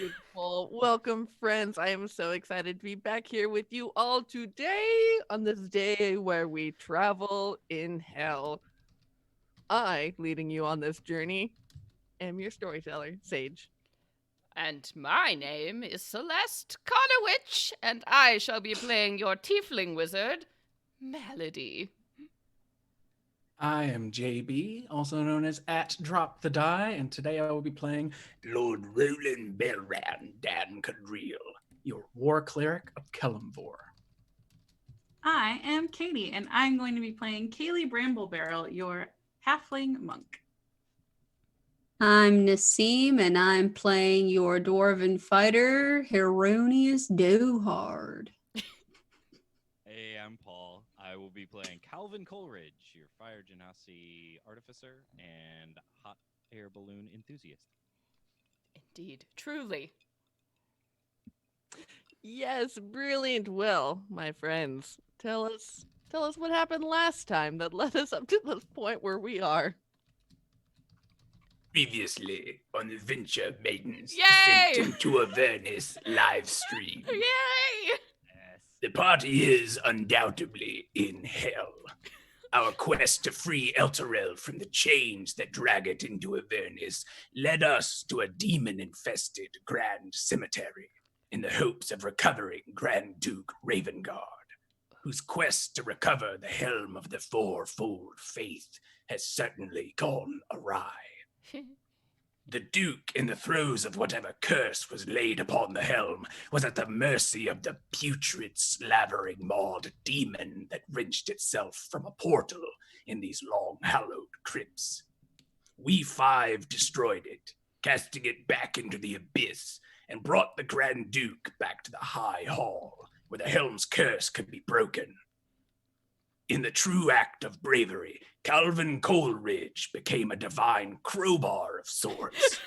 Beautiful. Welcome, friends. I am so excited to be back here with you all today on this day where we travel in hell. I, leading you on this journey, am your storyteller, Sage. And my name is Celeste Conowitch, and I shall be playing your tiefling wizard, Melody. I am JB, also known as @DropTheDie, and today I will be playing Lord Roland Belran Dan Cadriel, your war cleric of Kellamvor. I am Katie, and I'm going to be playing Kaylee Bramblebarrel, your halfling monk. I'm Naseem, and I'm playing your dwarven fighter, Heronius Dohard. Hey, I'm Paul. I will be playing Calvin Coleridge, your fire genasi artificer and hot air balloon enthusiast. Indeed, truly. Yes, brilliant. Well, my friends, tell us what happened last time that led us up to this point where we are. Previously on the Venture Maidens Yay! Descent into Avernus live stream. Yay! Yes. The party is undoubtedly in hell. Our quest to free Elturel from the chains that drag it into Avernus led us to a demon-infested Grand Cemetery in the hopes of recovering Grand Duke Ravengard, whose quest to recover the helm of the fourfold faith has certainly gone awry. The Duke, in the throes of whatever curse was laid upon the helm, was at the mercy of the putrid, slavering mauled demon that wrenched itself from a portal in these long-hallowed crypts. We five destroyed it, casting it back into the abyss, and brought the Grand Duke back to the High Hall, where the helm's curse could be broken. In the true act of bravery, Calvin Coleridge became a divine crowbar of sorts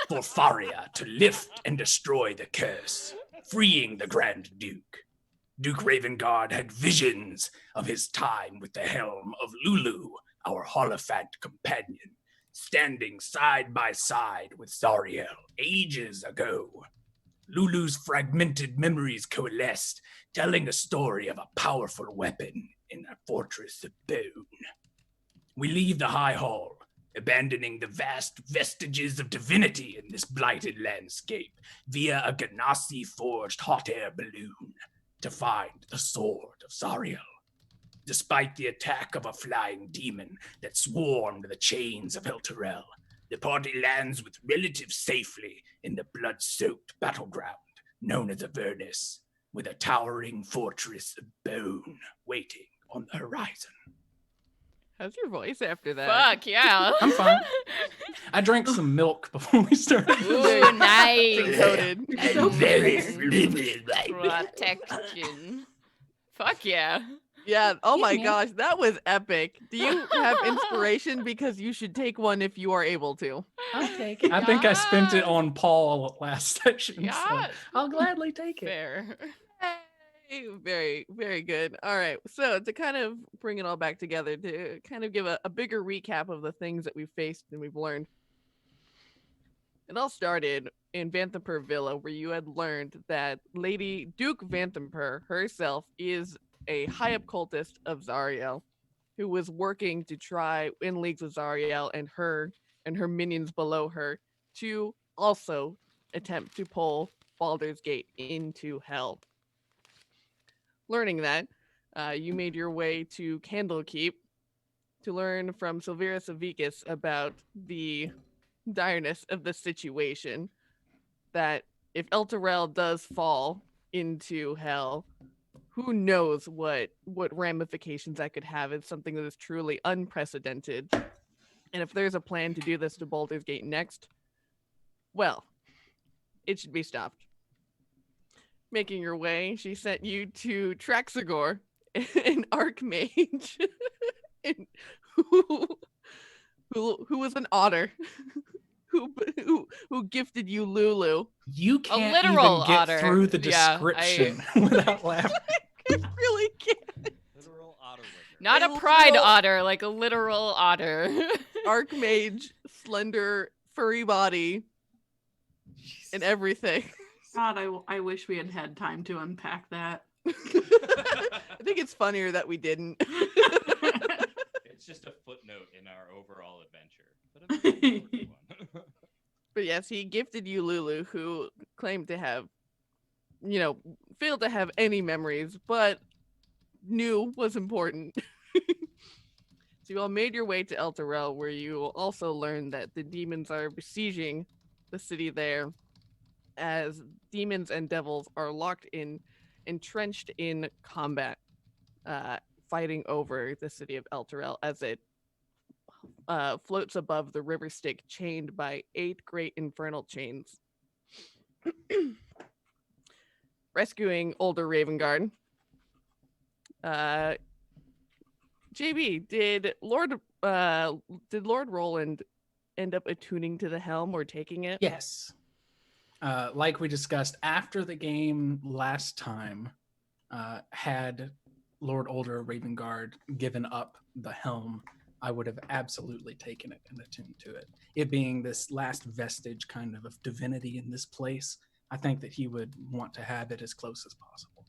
for Faria to lift and destroy the curse, freeing the Grand Duke. Duke Ravengard had visions of his time with the helm of Lulu, our Holophant companion, standing side by side with Zariel ages ago. Lulu's fragmented memories coalesced, telling a story of a powerful weapon in a fortress of bone. We leave the High Hall, abandoning the vast vestiges of divinity in this blighted landscape via a Ganassi-forged hot air balloon to find the sword of Zariel. Despite the attack of a flying demon that swarmed the chains of Elturel, the party lands with relative safely in the blood-soaked battleground known as Avernus, with a towering fortress of bone waiting on the horizon. How's your voice after that? Fuck yeah. I'm fine. I drank some milk before we started. Ooh, nice. Encoded. And very Protection. Fuck yeah. Yeah. Oh Yeah, my man. gosh, that was epic. Do you have inspiration? Because you should take one if you are able to. I'll take it. I think I spent it Yes. on Paul last session, Yes. so I'll gladly take it. Fair. Hey, very, very good. All right. So to kind of bring it all back together, to kind of give a bigger recap of the things that we've faced and we've learned. It all started in Vanthemper Villa, where you had learned that Lady Duke Vanthemper herself is a high up cultist of Zariel, who was working to try in leagues with Zariel and her minions below her to also attempt to pull Baldur's Gate into hell. Learning that, you made your way to Candlekeep to learn from Silvira Savicus about the direness of the situation. That if Elturel does fall into hell, who knows what ramifications that could have. It's something that is truly unprecedented. And if there's a plan to do this to Baldur's Gate next, well, it should be stopped. Making your way, she sent you to Traxagor, an archmage, and who was an otter, who gifted you Lulu. You can't literal even get otter. through the Yeah, description without laughing. I really can't. Literal otter liquor. Not A a pride literal- otter, like a literal otter. Archmage, slender, furry body. Jesus. and everything. God, I wish we had had time to unpack that. I think it's funnier that we didn't. It's just a footnote in our overall adventure, but a very important one. But yes, he gifted you Lulu, who claimed to have, failed to have any memories, but knew was important. So you all made your way to El Terrell, where you also learned that the demons are besieging the city there, as demons and devils are entrenched in combat, fighting over the city of El Terrell as it floats above the river Styx, chained by 8 great infernal chains. Rescuing older Ravengard. JB, did Lord Roland end up attuning to the helm or taking it? Yes. Like we discussed after the game last time, had Lord Older Ravengard given up the helm, I would have absolutely taken it and attuned to it. It being this last vestige kind of divinity in this place, I think that he would want to have it as close as possible.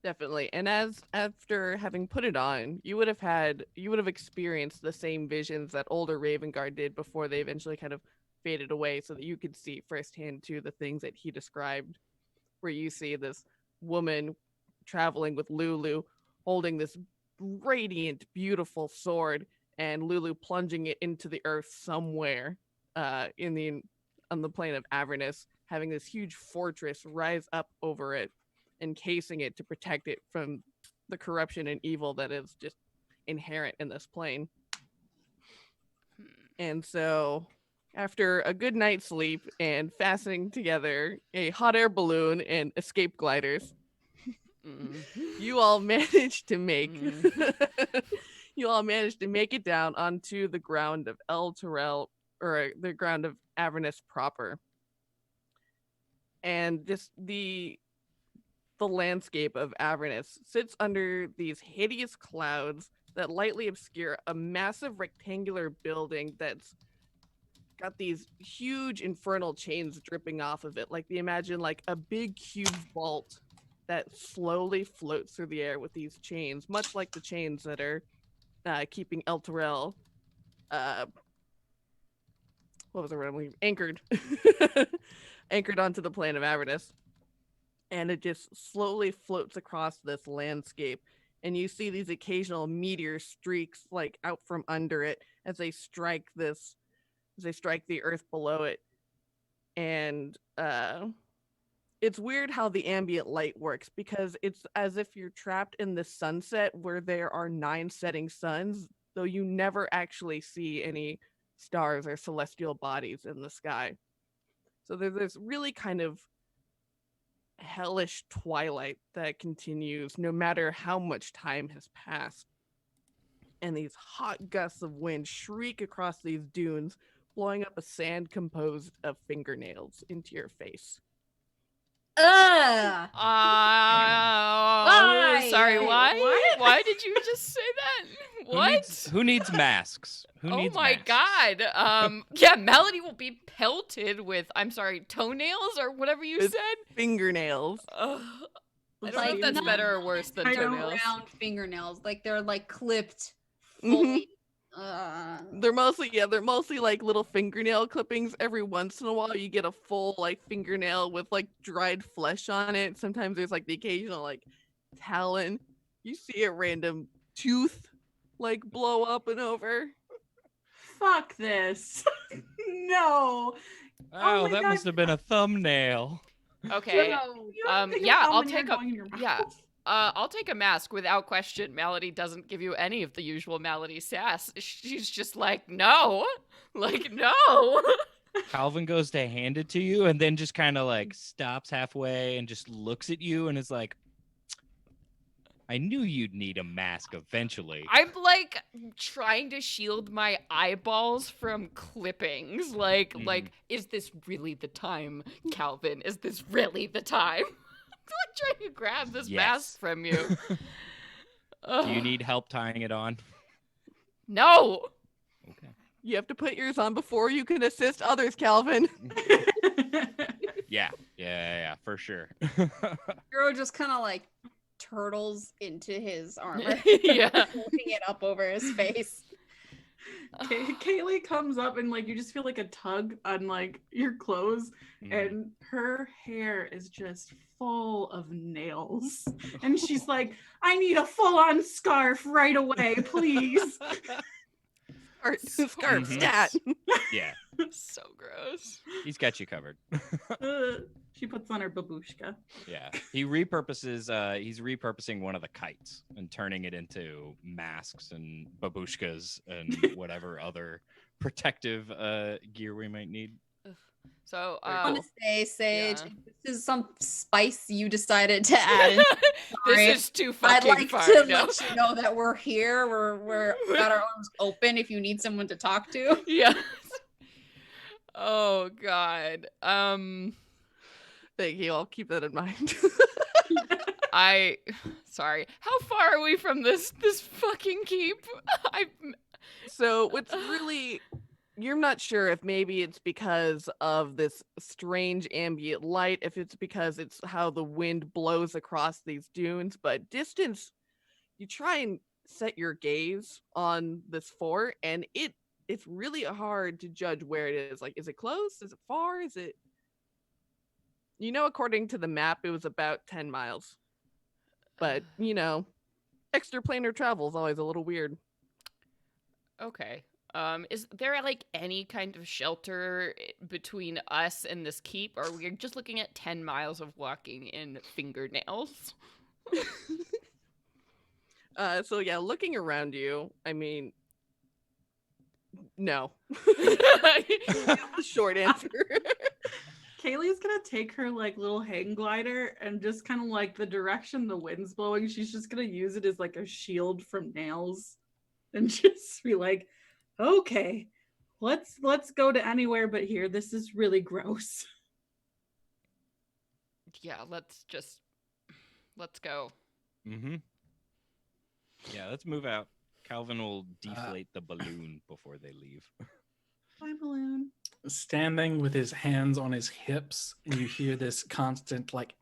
Definitely. And after having put it on, you would have experienced the same visions that older Ravengard did before they eventually kind of faded away, so that you could see firsthand too the things that he described, where you see this woman traveling with Lulu holding this radiant, beautiful sword, and Lulu plunging it into the earth somewhere on the plane of Avernus, having this huge fortress rise up over it, encasing it to protect it from the corruption and evil that is just inherent in this plane. And so, after a good night's sleep and fastening together a hot air balloon and escape gliders, you all managed to make it down onto the ground of El Terrell, or the ground of Avernus proper. And just the landscape of Avernus sits under these hideous clouds that lightly obscure a massive rectangular building that's got these huge infernal chains dripping off of it. Imagine a big huge vault that slowly floats through the air with these chains, much like the chains that are keeping El Terrell anchored anchored onto the plane of Avernus. And it just slowly floats across this landscape, and you see these occasional meteor streaks out from under it as they strike the earth below it. And it's weird how the ambient light works, because it's as if you're trapped in the sunset where there are 9 setting suns, though you never actually see any stars or celestial bodies in the sky. So there's this really kind of hellish twilight that continues no matter how much time has passed. And these hot gusts of wind shriek across these dunes, blowing up a sand composed of fingernails into your face. Ugh! Sorry, why? What? Why did you just say that? What? Who needs masks? Who Oh needs my masks? god. Yeah, Melody will be pelted with, toenails or whatever you With said. Fingernails. Ugh. I It's don't know if that's not better or worse than toenails. round fingernails, they're clipped Mhm. fully. They're mostly little fingernail clippings. Every once in a while you get a full fingernail with dried flesh on it. Sometimes there's the occasional talon. You see a random tooth blow up and over. Fuck this. No. Oh, my that God. must have been a thumbnail. Okay. You don't think yeah, of I'll when take you're a- going in your yeah. mouth? I'll take a mask without question. Melody doesn't give you any of the usual Melody sass. She's just no. No. Calvin goes to hand it to you and then just kind of stops halfway and just looks at you and is like, I knew you'd need a mask eventually. I'm trying to shield my eyeballs from clippings. Is this really the time, Calvin? Is this really the time? I'm trying to grab this Yes. mask from you. Do you need help tying it on? No. Okay. You have to put yours on before you can assist others, Calvin. Yeah, for sure. Hero just kind of like turtles into his armor, Yeah. looking it up over his face. Kaylee comes up and like you just feel like a tug on like your clothes, and her hair is just full of nails. And she's like, I need a full-on scarf right away, please. Scarf Mhm. stat. Yeah, So gross. he's got you covered. She puts on her babushka. Yeah, he's repurposing one of the kites and turning it into masks and babushkas and whatever other protective gear we might need. So, I want to say, Sage, yeah. if this is some spice you decided to add in, sorry. this is too I'd fucking like far. to no. let you know that we're here. We're got our arms open if you need someone to talk to. Yeah. Oh God. Thank you. I'll keep that in mind. Sorry. How far are we from this fucking keep? So what's really, you're not sure if maybe it's because of this strange ambient light, if it's because it's how the wind blows across these dunes, but distance, you try and set your gaze on this fort, and it's really hard to judge where it is. Like, is it close? Is it far? Is it, according to the map, it was about 10 miles. But, extraplanar travel is always a little weird. Okay. Is there like any kind of shelter between us and this keep, or we're just looking at 10 miles of walking in fingernails? So yeah, looking around you, I mean, no. Short answer. Kaylee's gonna take her like little hang glider and just kind of like the direction the wind's blowing, she's just gonna use it as like a shield from nails and just be like, okay, let's go to anywhere but here. This is really gross. Yeah, let's go. Mm-hmm. Yeah, let's move out. Calvin will deflate the balloon before they leave. Bye, balloon. Standing with his hands on his hips, and you hear this constant like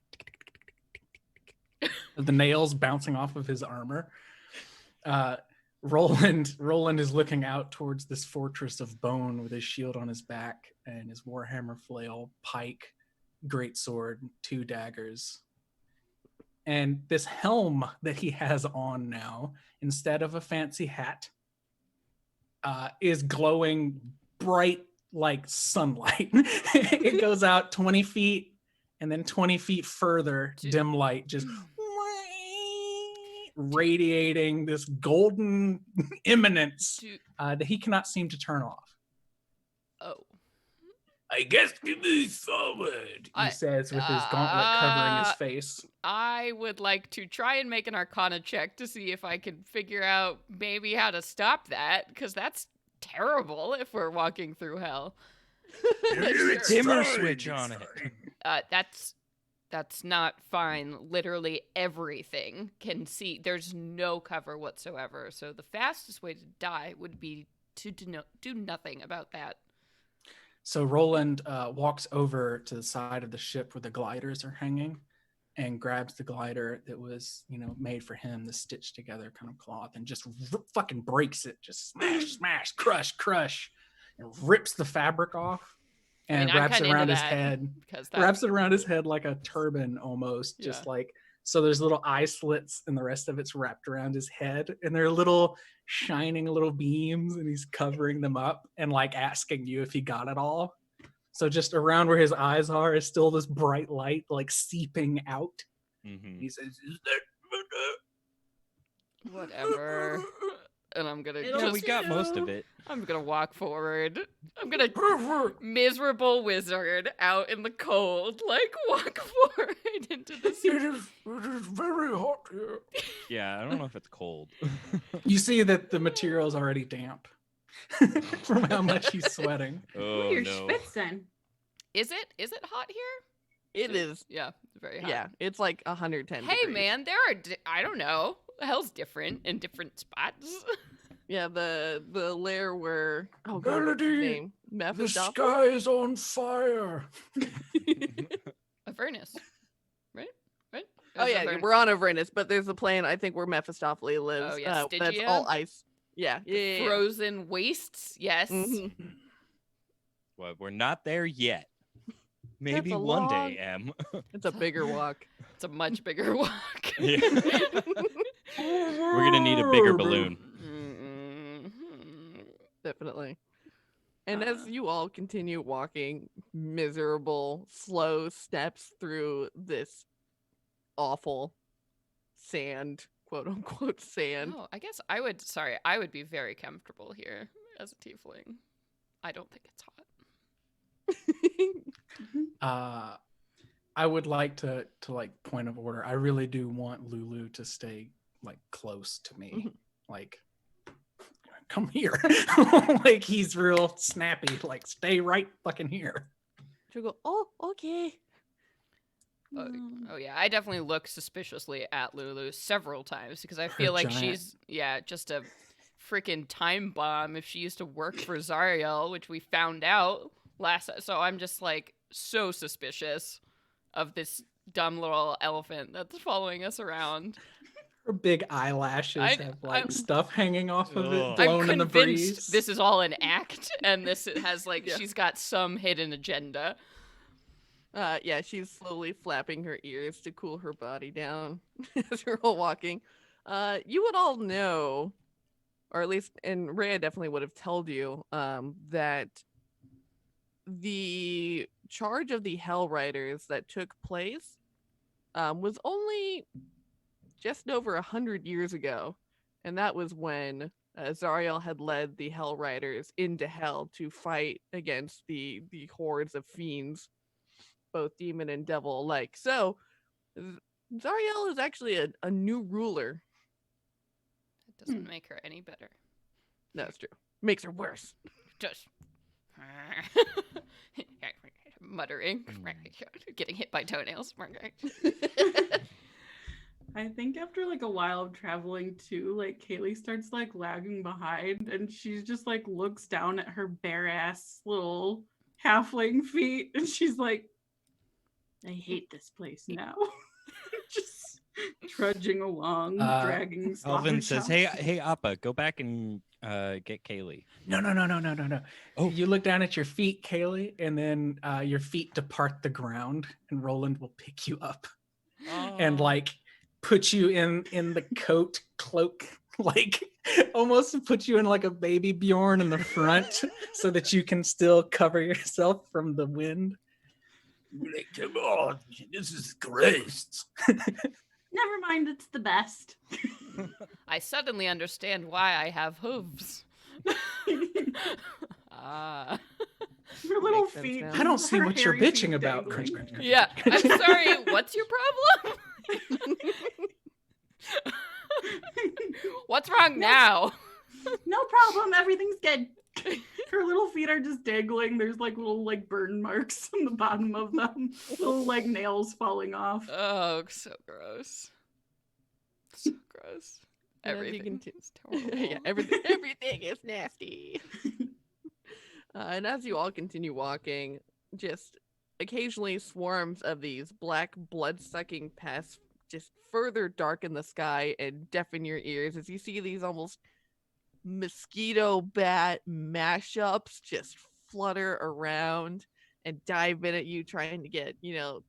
of the nails bouncing off of his armor. Roland is looking out towards this fortress of bone with his shield on his back and his warhammer flail, pike, greatsword, 2 daggers. And this helm that he has on now, instead of a fancy hat, is glowing bright like sunlight. It goes out 20 feet and then 20 feet further, dim light, just radiating this golden eminence that he cannot seem to turn off. Oh. I guess we move forward. He says with his gauntlet covering his face. I would like to try and make an Arcana check to see if I can figure out maybe how to stop that, because that's terrible if we're walking through hell. Dimmer switch on it. That's not fine. Literally everything can see. There's no cover whatsoever. So the fastest way to die would be to do nothing about that. So Roland walks over to the side of the ship where the gliders are hanging and grabs the glider that was, made for him, the stitched together kind of cloth, and just fucking breaks it. Just smash, crush, and rips the fabric off and wraps it around his head. Wraps it around his head like a turban almost, just like, so there's little eye slits and the rest of it's wrapped around his head, and they're little shining little beams, and he's covering them up and like asking you if he got it all. So just around where his eyes are is still this bright light like seeping out. Mm-hmm. He says, "Is that Whatever." And I'm gonna We got most of it. I'm gonna walk forward. I'm gonna miserable wizard out in the cold, like walk forward into the It is very hot here." Yeah, I don't know if it's cold. You see that the material is already damp from how much he's sweating. Oh You're no. schwitzing. Is it hot here? It is. Yeah, very hot. Yeah, it's like 110 Hey degrees. man, there are I don't know. Hell's different in different spots. Yeah, the lair where what's his Melody, name? the Mephistopheles? sky is on fire. Avernus, right? Right? Oh Is yeah, Avern- we're on Avernus, but there's a plane I think where Mephistopheles lives. Oh, yeah, That's Stygia? all ice. Yeah, the yeah. frozen wastes. Yes. Mhm. Well, we're not there yet. Maybe a one long- day, Em. It's a bigger walk. It's a much bigger walk. Yeah. We're gonna need a bigger balloon. Mhm. Definitely. And as you all continue walking miserable, slow steps through this awful sand, quote unquote sand. Oh, I guess I would. Sorry, I would be very comfortable here as a tiefling. I don't think it's hot. I would like to like point of order. I really do want Lulu to stay like close to me. Mhm. Like come here. Like he's real snappy. Like stay right fucking here. She'll go, oh, okay. Oh yeah, I definitely look suspiciously at Lulu several times because I feel like giant- she's just a freaking time bomb if she used to work for Zariel, which we found out last. So I'm just like so suspicious of this dumb little elephant that's following us around. Her big eyelashes have like I'm- stuff hanging off of it, Ugh. blown I'm in the convinced breeze. this is all an act, and this has like Yeah. she's got some hidden agenda. Yeah, she's slowly flapping her ears to cool her body down as you're all walking. You would all know, or at least, and Rhea definitely would have told you, that the charge of the Hell Riders that took place was only just over 100 years ago. And that was when Zariel had led the Hell Riders into Hell to fight against the hordes of fiends, both demon and devil alike. So Zariel is actually a new ruler. It doesn't make her any better. No, it's true. Makes her worse. Just muttering, getting hit by toenails. I think after like a while of traveling too, like Kaylee starts like lagging behind and she just like looks down at her bare ass little halfling feet and she's like, I hate this place now. Just trudging along, dragging Alvin says, slaughter "Hey, Appa, go back and get Kaylee." No. Oh. You look down at your feet, Kaylee, and then your feet depart the ground, and Roland will pick you up and like put you in the cloak, like almost put you in like a baby Bjorn in the front, so that you can still cover yourself from the wind. Like, come on, this is gross. Never mind, it's the best. I suddenly understand why I have hooves. Ah. Her little Makes sense feet. now. I don't see her what you're hairy bitching feet about. dangling. Yeah, I'm sorry. What's your problem? What's wrong now? No problem, everything's good. Her little feet are just dangling. There's like little like burn marks on the bottom of them. Little like nails falling off. Oh, so gross. So gross. And as you Everything conti- is terrible. Yeah, everything is nasty. And as you all continue walking, just occasionally swarms of these black blood-sucking pests just further darken the sky and deafen your ears as you see these almost mosquito bat mashups just flutter around and dive in at you, trying to get, the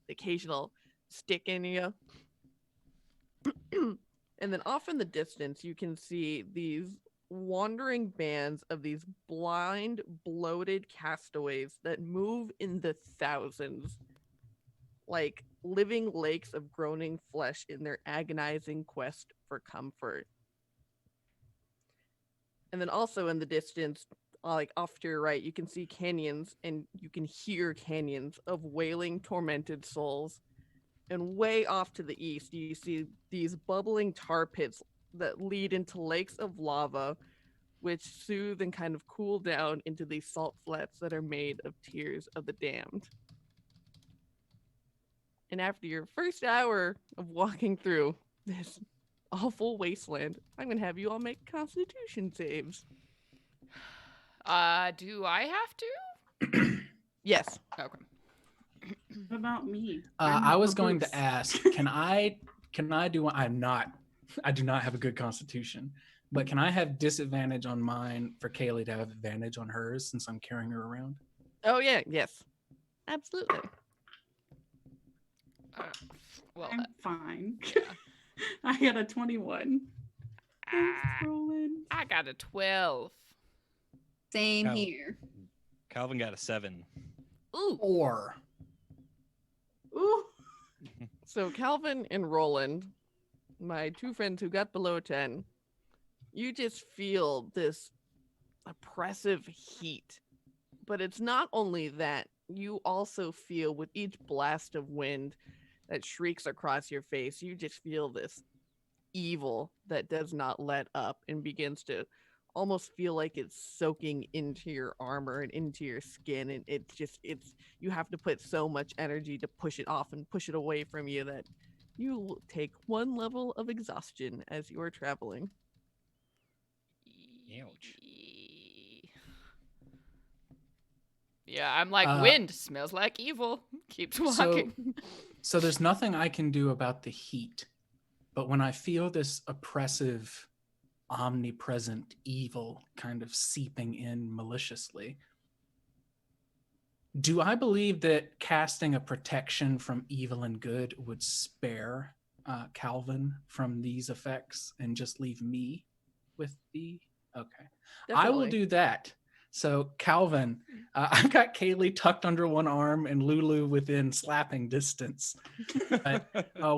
occasional stick in you. And then off in the distance, you can see these wandering bands of these blind, bloated castaways that move in the thousands, like living lakes of groaning flesh in their agonizing quest for comfort. And then also in the distance, like off to your right, you can see canyons and you can hear canyons of wailing, tormented souls. And way off to the east, you see these bubbling tar pits that lead into lakes of lava, which soothe and kind of cool down into these salt flats that are made of tears of the damned. And after your first hour of walking through this awful wasteland, I'm going to have you all make constitution saves. Do I have to? Yes. Okay. What about me? I was going to ask, can I do one? I do not have a good constitution, but can I have disadvantage on mine for Kaylee to have advantage on hers since I'm carrying her around? Oh yeah, yes, absolutely. Well, I'm fine. yeah. I got a 21. Thanks, Roland. I got a 12. Same Oh. here. Calvin got a 7. Ooh. 4. Ooh. So Calvin and Roland, my two friends who got below 10, you just feel this oppressive heat. But it's not only that, you also feel with each blast of wind that shrieks across your face, you just feel this evil that does not let up and begins to almost feel like it's soaking into your armor and into your skin, and it's you have to put so much energy to push it off and push it away from you that you will take one level of exhaustion as you are traveling. Ouch. Yeah, I'm like, wind smells like evil. Keeps walking. So there's nothing I can do about the heat, but when I feel this oppressive, omnipresent evil kind of seeping in maliciously, do I believe that casting a protection from evil and good would spare Calvin from these effects and just leave me with the... Okay. I will do that. So Calvin, I've got Kaylee tucked under one arm and Lulu within slapping distance. But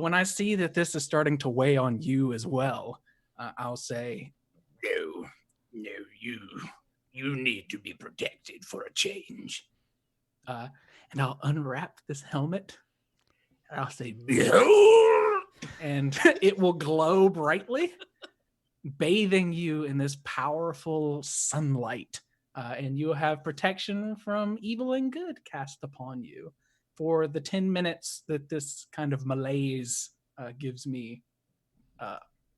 when I see that this is starting to weigh on you as well, I'll say, No, you need to be protected for a change. and I'll unwrap this helmet and I'll say, Behold! and it will glow brightly, bathing you in this powerful sunlight. And you will have protection from evil and good cast upon you for the 10 minutes that this kind of malaise gives me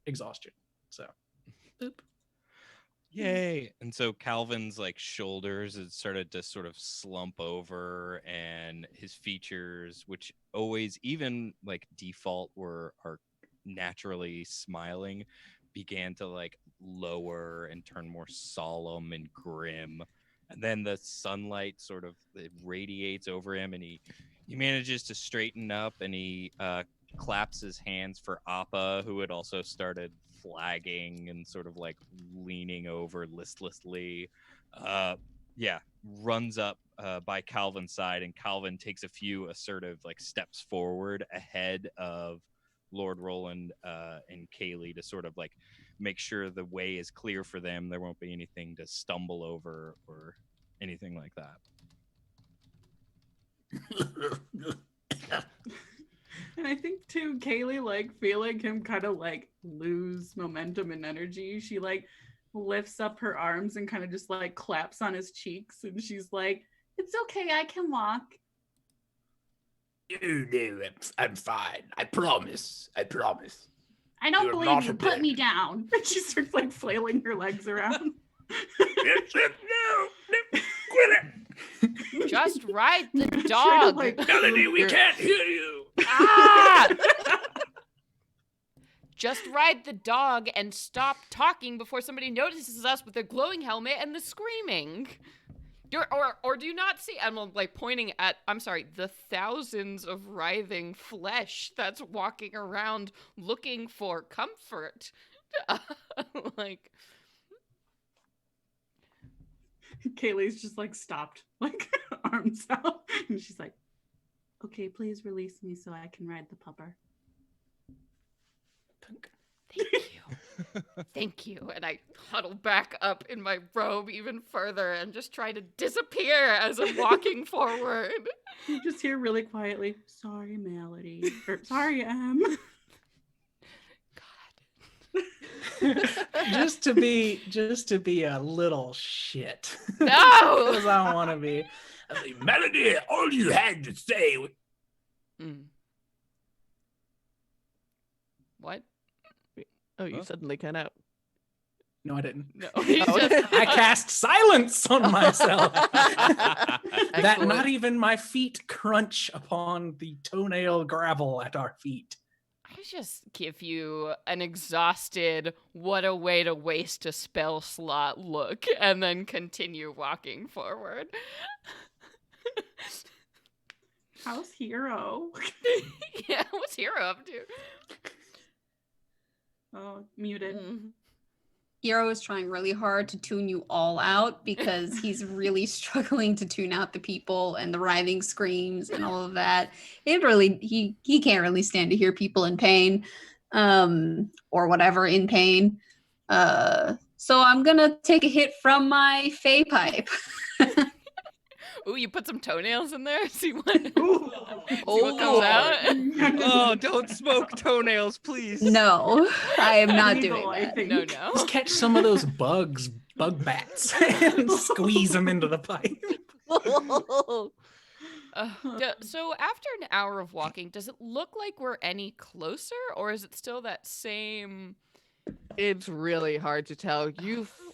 exhaustion. So, boop. Yay. And so Calvin's like shoulders had started to sort of slump over, and his features, which always even like default are naturally smiling, began to like lower and turn more solemn and grim. And then the sunlight sort of it radiates over him, and he manages to straighten up, and he claps his hands for Appa, who had also started flagging and sort of like leaning over listlessly. Runs up by Calvin's side, and Calvin takes a few assertive like steps forward ahead of Lord Roland and Kaylee to sort of like make sure the way is clear for them. There won't be anything to stumble over or anything like that. And I think too, Kaylee, like feeling him kind of like lose momentum and energy, she like lifts up her arms and kind of just like claps on his cheeks, and she's like, "It's okay, I can walk." No, I'm fine. I promise. I don't You're believe not you. a Put me burden. down. And she starts like flailing her legs around. No, quit it. Just ride the Trying to, dog. like, Melody, we You're- can't hear you. Ah! Just ride the dog and stop talking before somebody notices us with the glowing helmet and the screaming. Or do you not see? I'm like pointing at, I'm sorry, the thousands of writhing flesh that's walking around looking for comfort. Like, Kaylee's just like stopped, like arms out, and she's like, "Okay, please release me so I can ride the pupper." thank you. Thank you. And I huddle back up in my robe even further and just try to disappear as I'm walking forward. You just hear really quietly, "Sorry, Melody," or "Sorry, Em." just to be a little shit. No! Because I want to be. Melody, all you had to say was, What? Oh, you Huh? suddenly cut out. No, I didn't. No, he's Oh. just I cast silence on myself. That Excellent. not even my feet crunch upon the toenail gravel at our feet. I just give you an exhausted, what a way to waste a spell slot look, and then continue walking forward. How's Hero? Yeah, what's Hero up to? Oh, muted. Hero is trying really hard to tune you all out because he's really struggling to tune out the people and the writhing screams and all of that. He can't really stand to hear people in pain, or whatever in pain. So I'm gonna take a hit from my Fey pipe. Ooh, you put some toenails in there? See what, see what Oh, comes out? Oh, don't smoke toenails, please. No, I am not Illegal, doing I that. think. No. Just catch some of those bug bats, and squeeze them into the pipe. So after an hour of walking, does it look like we're any closer, or is it still that same... It's really hard to tell.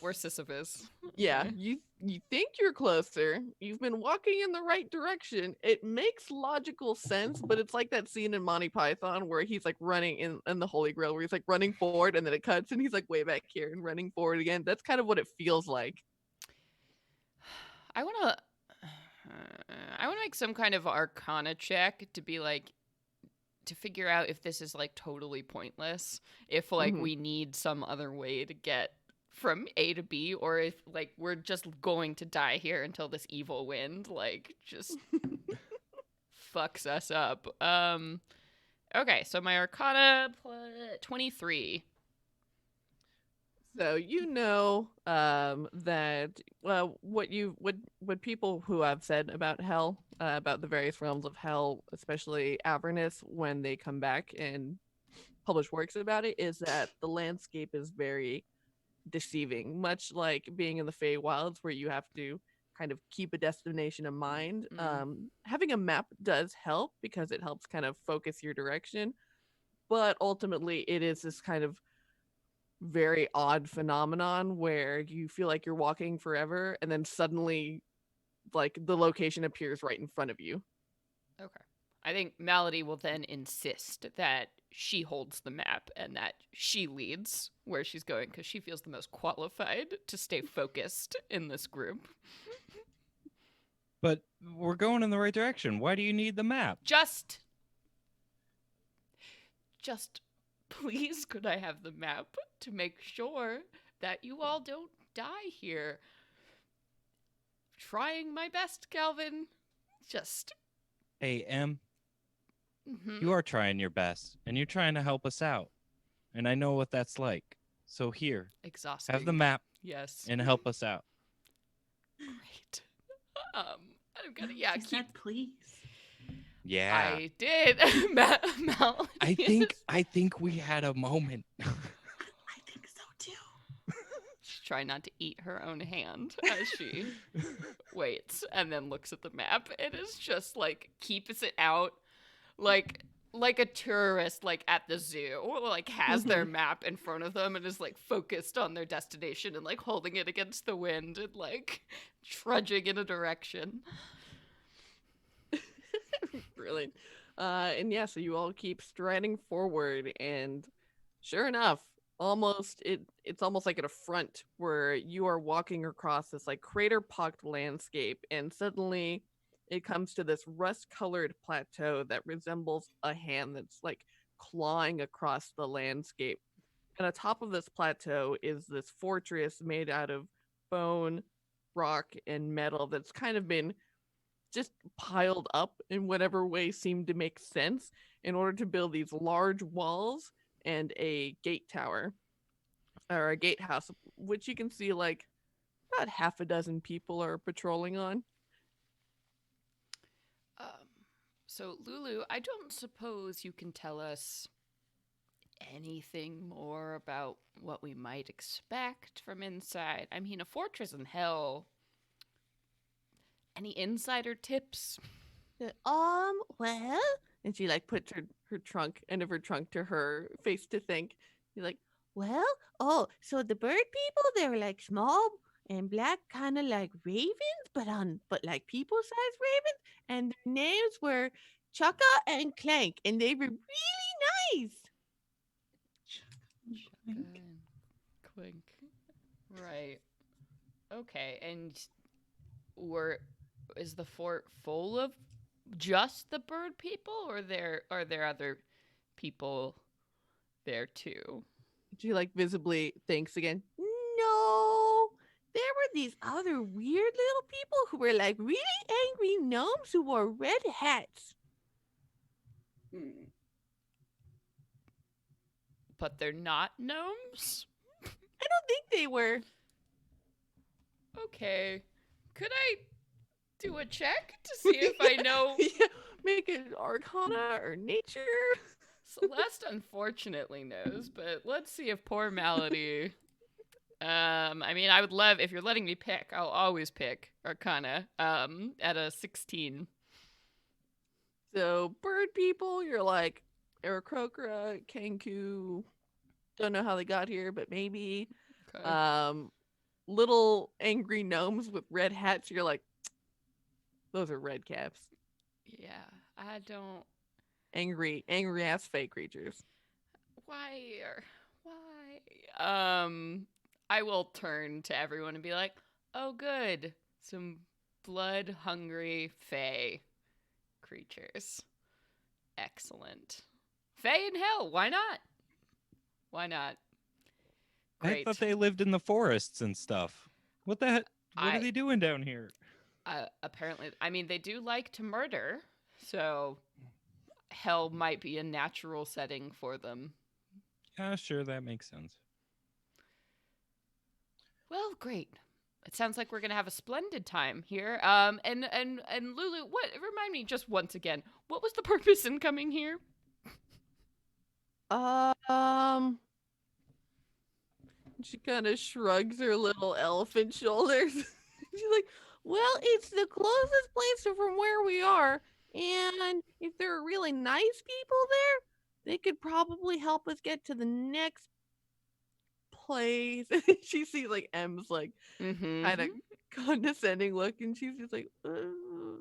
We're Sisyphus. Yeah, Okay. you think you're closer. You've been walking in the right direction. It makes logical sense, but it's like that scene in Monty Python where he's like running in the Holy Grail, where he's like running forward and then it cuts and he's like way back here and running forward again. That's kind of what it feels like. I want to make some kind of arcana check to be like, to figure out if this is like totally pointless, if like Mhm. we need some other way to get from A to B, or if like we're just going to die here until this evil wind like just fucks us up. Okay, so my arcana 23. So you know that what people who have said about hell, about the various realms of hell, especially Avernus, when they come back and publish works about it, is that the landscape is very deceiving, much like being in the Feywilds, where you have to kind of keep a destination in mind. Having a map does help because it helps kind of focus your direction, but ultimately it is this kind of very odd phenomenon where you feel like you're walking forever and then suddenly like the location appears right in front of you. Okay. I think Malady will then insist that she holds the map and that she leads where she's going because she feels the most qualified to stay focused in this group. But we're going in the right direction. Why do you need the map? Just please, could I have the map to make sure that you all don't die here? Trying my best, Calvin. Just. Hey, Em, Mhm. you are trying your best, and you're trying to help us out. And I know what that's like. So here, Exhausting. have the map Yes. and help us out. Great. I'm gonna She keep. said please. Yeah. I did. Malady I think we had a moment. I think so too. She's trying not to eat her own hand as she waits and then looks at the map. It is just like keeps it out like a tourist like at the zoo, like has their map in front of them and is like focused on their destination and like holding it against the wind and like trudging in a direction. Brilliant. And yeah, so you all keep striding forward, and sure enough, it's almost like at a front where you are walking across this like crater-pocked landscape, and suddenly it comes to this rust-colored plateau that resembles a hand that's like clawing across the landscape. And atop of this plateau is this fortress made out of bone, rock, and metal that's kind of been just piled up in whatever way seemed to make sense in order to build these large walls and a gate tower or a gatehouse, which you can see like about half a dozen people are patrolling on. So Lulu, I don't suppose you can tell us anything more about what we might expect from inside. I mean, a fortress in hell. Any insider tips? Well, and she like puts her trunk, end of her trunk to her face to think. You're like, Well, so the bird people, they were like small and black, kind of like ravens, but like people-sized ravens, and their names were Chaka and Clank, and they were really nice. Good. Clink. Right. Okay. And is the fort full of just the bird people, or are there other people there too? She like visibly thinks again. No, there were these other weird little people who were like really angry gnomes who wore red hats. Hmm. But they're not gnomes? I don't think they were. Okay. Could I do a check to see if I know? Yeah, make it Arcana or Nature. Celeste unfortunately knows, but let's see if poor Malady. I mean, I would love if you're letting me pick. I'll always pick Arcana. At a 16. So bird people, you're like Aarakocra, Kenku. Don't know how they got here, but maybe. Okay. Little angry gnomes with red hats. You're like, those are red caps. Yeah, I don't. Angry ass fake creatures. Why? I will turn to everyone and be like, "Oh, good, some blood-hungry fae creatures. Excellent. Fae in hell. Why not? Why not? Great. I thought they lived in the forests and stuff. What the heck? What I- are they doing down here? Apparently, I mean, they do like to murder, so hell might be a natural setting for them. Yeah, sure, that makes sense. Well, great. It sounds like we're gonna have a splendid time here. And Lulu, what? Remind me just once again. What was the purpose in coming here? She kind of shrugs her little elephant shoulders. She's like, well, it's the closest place to from where we are. And if there are really nice people there, they could probably help us get to the next place. She sees like M's like Mm-hmm. kind of condescending look, and she's just like, Well,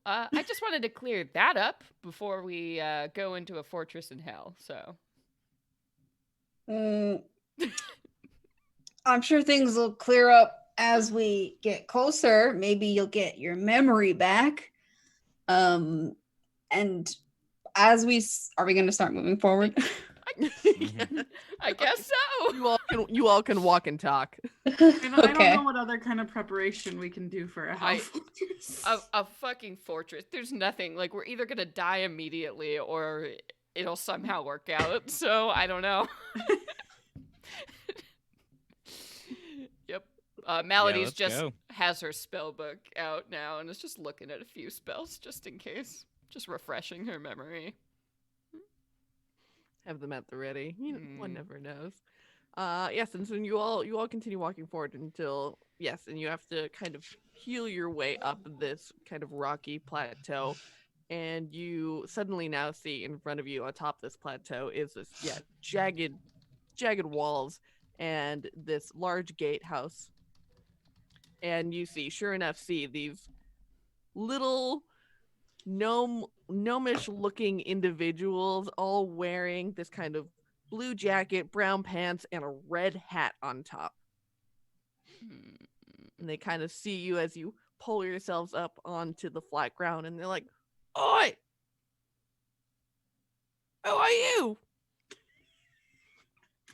I just wanted to clear that up before we go into a fortress in hell. So. I'm sure things will clear up as we get closer. Maybe you'll get your memory back. And as are we going to start moving forward? I guess so. You all can walk and talk. I don't know what other kind of preparation we can do for a hell fortress. A fucking fortress. There's nothing. Like, we're either gonna die immediately or it'll somehow work out. So I don't know. Yep. Malady's just has her spell book out now and is just looking at a few spells just in case, just refreshing her memory. Have them at the ready. One never knows. Yes, and so you all continue walking forward until and you have to kind of heal your way up this kind of rocky plateau, and you suddenly now see in front of you atop this plateau is this jagged walls and this large gatehouse, and you sure enough see these little gnomish looking individuals all wearing this kind of blue jacket, brown pants, and a red hat on top. And they kind of see you as you pull yourselves up onto the flat ground, and they're like, "Oi! Who are you?"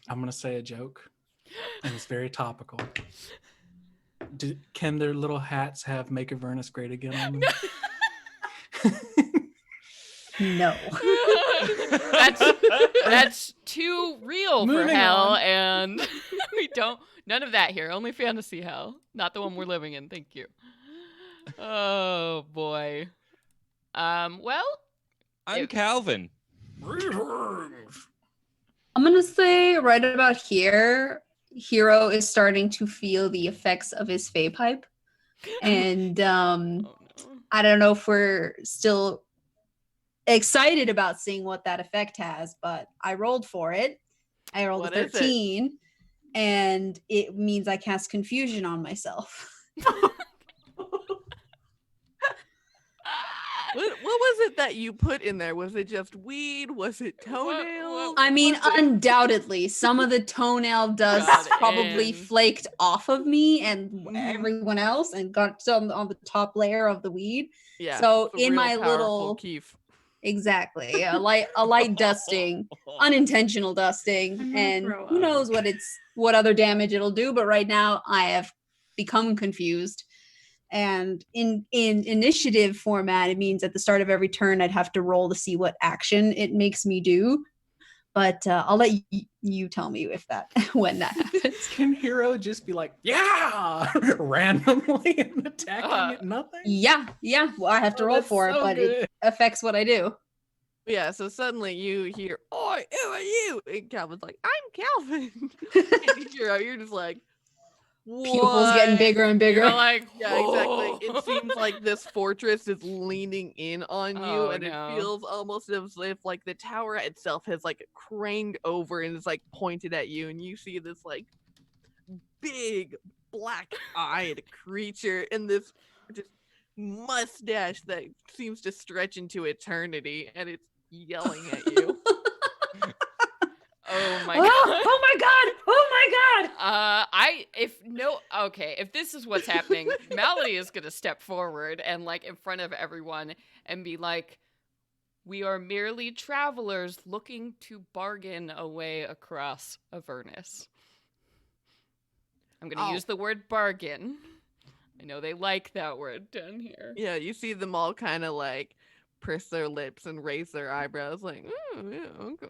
I'm gonna say a joke, and it's very topical. Can their little hats have "Make Avernus Great Again" on them? No. That's too real for Moving hell, on. and we don't. None of that here. Only fantasy hell, not the one we're living in. Thank you. Oh boy. Well, I'm Calvin. I'm gonna say right about here, Hero is starting to feel the effects of his Fae pipe, and oh no. I don't know if we're still excited about seeing what that effect has, but I rolled for it. I rolled What a is it? 13, and it means I cast confusion on myself. What was it that you put in there? Was it just weed? Was it toenails? I mean, Was it- undoubtedly, some of the toenail dust Got probably in. flaked off of me and Mhm. everyone else and got some on the top layer of the weed. Yeah. So it's a in real my powerful little Keef. exactly a light dusting, unintentional dusting, I'm gonna and throw who up. knows what other damage it'll do. But right now, I have become confused. And in initiative format, it means at the start of every turn, I'd have to roll to see what action it makes me do. But I'll let you tell me if that when that happens. Can Hero just be like, yeah, randomly and attacking it? Nothing. Yeah. Well, I have to Oh, and that's for it, so but good. it affects what I do. Yeah, so suddenly you hear, "Oi, who are you?" And Calvin's like, "I'm Calvin." And you're just like, Pupils getting "What?" bigger and bigger. You're like, Yeah, exactly. "Whoa." It seems like this fortress is leaning in on you, Oh, and no. it feels almost as if like the tower itself has like craned over and is like pointed at you, and you see this like big black-eyed creature and this just mustache that seems to stretch into eternity, and it's yelling at you. Oh my Oh, god. oh my god! Oh my god! If this is what's happening, Malady is gonna step forward and like in front of everyone and be like, "We are merely travelers looking to bargain a way across Avernus." I'm gonna Oh. use the word bargain. I know they like that word down here. Yeah, you see them all kind of like purse their lips and raise their eyebrows, like, "Oh, yeah, okay,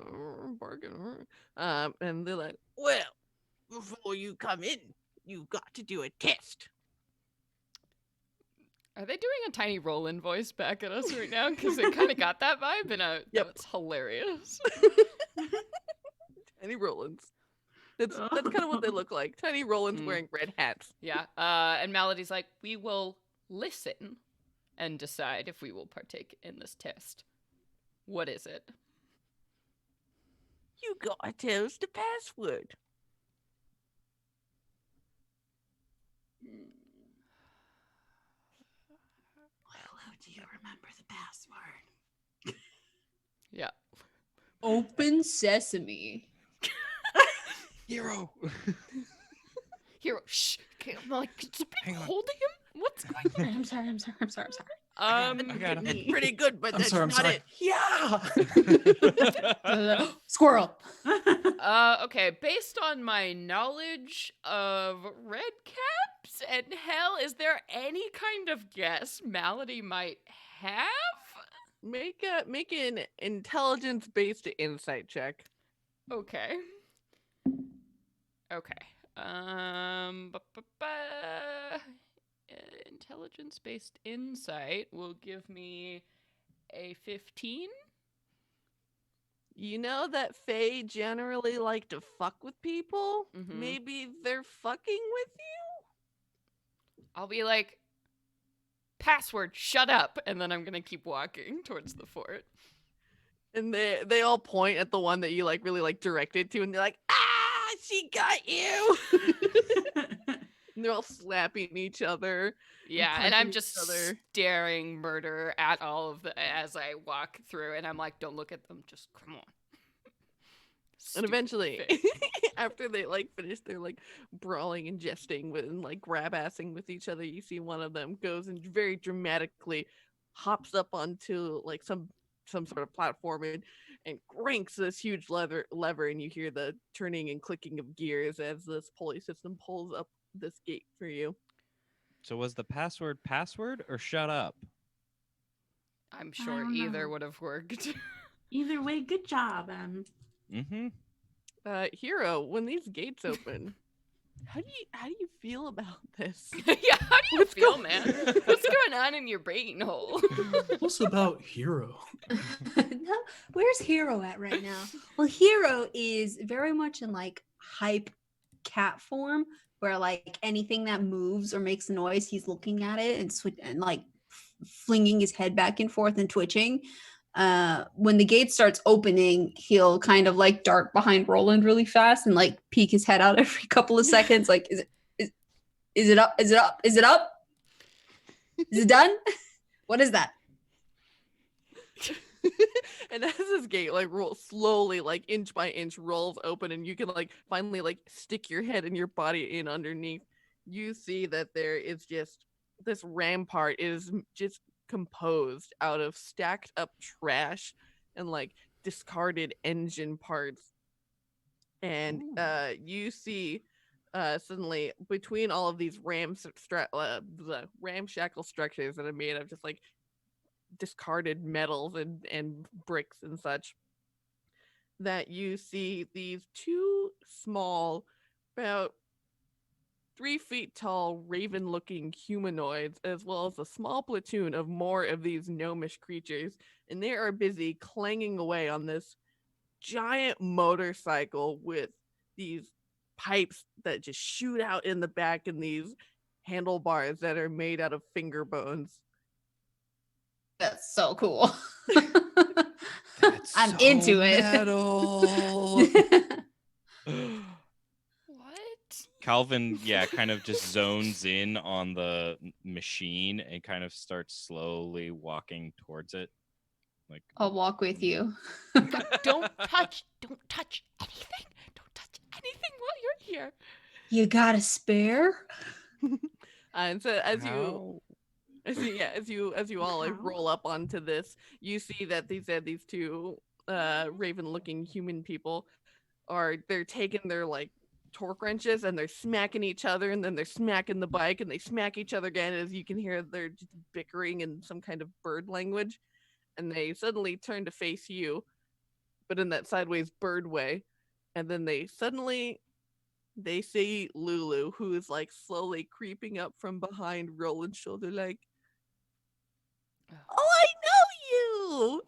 bargain." And they're like, "Well, before you come in, you've got to do a test." Are they doing a tiny Roland voice back at us right now? Because it kind of got that vibe, and Yep. that's hilarious. Tiny Rolands. That's kind of what they look like. Tiny Rolands Mm. wearing red hats. Yeah. And Malady's like, "We will listen and decide if we will partake in this test. What is it?" You gotta tell us the password. Lulu, do you remember the password? Yeah. Open sesame. Hero. Hero, shh. Okay, I'm like, Hang on. holding him? What's going on? I'm sorry. I got him. It's pretty good, but I'm that's sorry. I'm not sorry. it. Yeah. Squirrel. Okay, based on my knowledge of red caps and hell, is there any kind of guess Malady might have? Make an intelligence-based insight check. Okay. Intelligence-based insight will give me a 15. You know that Fae generally like to fuck with people? Mhm. Maybe they're fucking with you? I'll be like, "Password, shut up," and then I'm gonna keep walking towards the fort. And they all point at the one that you like really like directed to, and they're like, "Ah, she got you!" And they're all slapping each other. Yeah, and I'm punching just each other. staring murder at all of the as I walk through, and I'm like, "Don't look at them, just come on." And Stupid eventually, Fae. after they like finish their like brawling and jesting with and like grab assing with each other, you see one of them goes and very dramatically hops up onto like some sort of platform and cranks this huge lever, and you hear the turning and clicking of gears as this pulley system pulls up this gate for you. So was the password or shut up? I'm sure don't either know. would have worked. Either way, good job, Mm-hmm. Hero, when these gates open, how do you feel about this? Yeah, how do you What's feel, going- man? What's going on in your brain hole? What's about Hero? No, where's Hero at right now? Well, Hero is very much in like hype cat form, where like anything that moves or makes noise, he's looking at it and like flinging his head back and forth and twitching. when the gate starts opening, he'll kind of like dart behind Roland really fast and like peek his head out every couple of seconds. Like, is it up? Is it up? Is it up? Is it done? What is that? And as this gate like slowly, like inch by inch, rolls open, and you can like finally like stick your head and your body in underneath, you see that there is just this rampart is just composed out of stacked up trash and like discarded engine parts. And you see suddenly between all of these the ramshackle structures that are made of just like discarded metals and bricks and such, that you see these two small, about 3 feet tall, raven looking humanoids, as well as a small platoon of more of these gnomish creatures, and they are busy clanging away on this giant motorcycle with these pipes that just shoot out in the back and these handlebars that are made out of finger bones. That's so cool. That's I'm so into it. metal. What? Calvin, yeah, kind of just zones in on the machine and kind of starts slowly walking towards it. Like, I'll walk with you. Don't touch anything. Don't touch anything while you're here. You got a spare? And so as how? you all like roll up onto this, you see that these two raven looking human people they're taking their like torque wrenches and they're smacking each other, and then they're smacking the bike and they smack each other again, as you can hear they're just bickering in some kind of bird language, and they suddenly turn to face you, but in that sideways bird way, and then they see Lulu, who is like slowly creeping up from behind Roland's shoulder, like, "Oh, I know you!"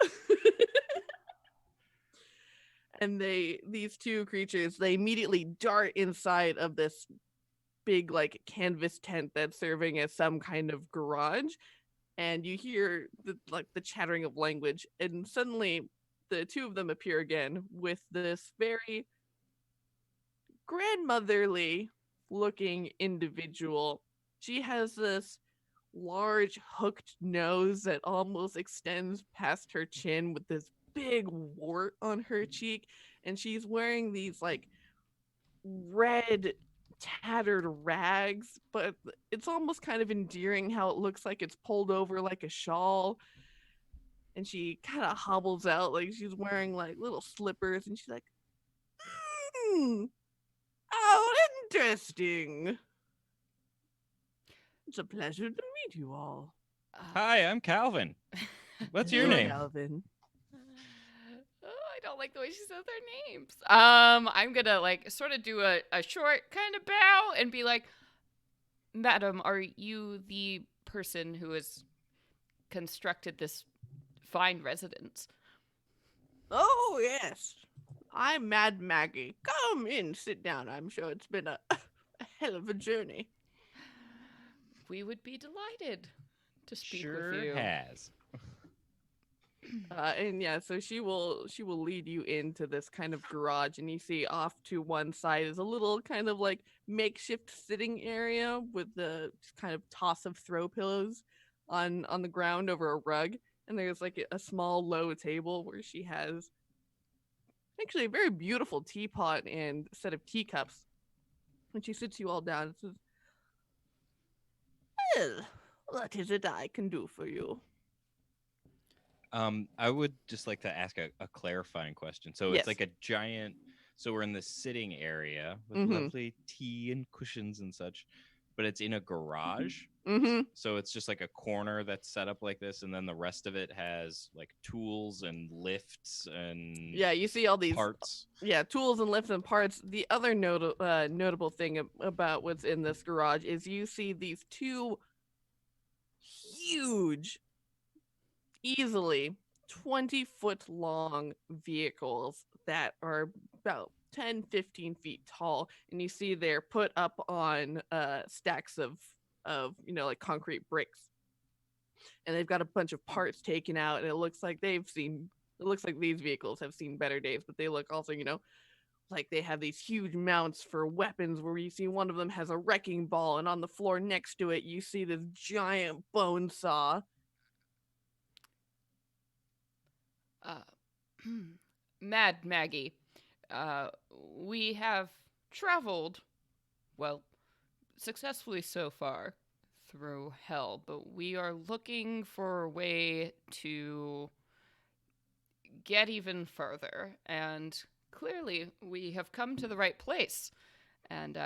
And these two creatures, they immediately dart inside of this big like canvas tent that's serving as some kind of garage, and you hear the chattering of language, and suddenly the two of them appear again with this very grandmotherly looking individual. She has this large hooked nose that almost extends past her chin with this big wart on her cheek, and she's wearing these like red tattered rags, but it's almost kind of endearing how it looks like it's pulled over like a shawl, and she kind of hobbles out like she's wearing like little slippers, and she's like, "Oh, interesting. It's a pleasure to meet you all." Hi, I'm Calvin. What's your Hello, name? Calvin. I don't like the way she says their names. I'm gonna like sort of do a short kind of bow and be like, "Madam, are you the person who has constructed this fine residence?" Oh, yes. I'm Mad Maggie. Come in, sit down. I'm sure it's been a hell of a journey. We would be delighted to speak Sure with you. has. And yeah, so she will lead you into this kind of garage, and you see off to one side is a little kind of like makeshift sitting area with the kind of toss of throw pillows on the ground over a rug, and there's like a small low table where she has actually a very beautiful teapot and set of teacups. And she sits you all down and says, "Well, what is it I can do for you?" I would just like to ask a clarifying question. So Yes. it's like a giant. So we're in the sitting area with Mhm. lovely tea and cushions and such, but it's in a garage. Mm-hmm. So it's just like a corner that's set up like this, and then the rest of it has like tools and lifts and Yeah, you see all these parts. Yeah, tools and lifts and parts. The other notable thing about what's in this garage is you see these two huge, easily 20-foot long vehicles that are about 10-15 feet tall, and you see they're put up on stacks of like concrete bricks. and they've got a bunch of parts taken out, and it looks like these vehicles have seen better days, but they look also, like they have these huge mounts for weapons where you see one of them has a wrecking ball, and on the floor next to it you see this giant bone saw. Mad Maggie, we have traveled, well, successfully so far through hell, but we are looking for a way to get even further, and clearly we have come to the right place, and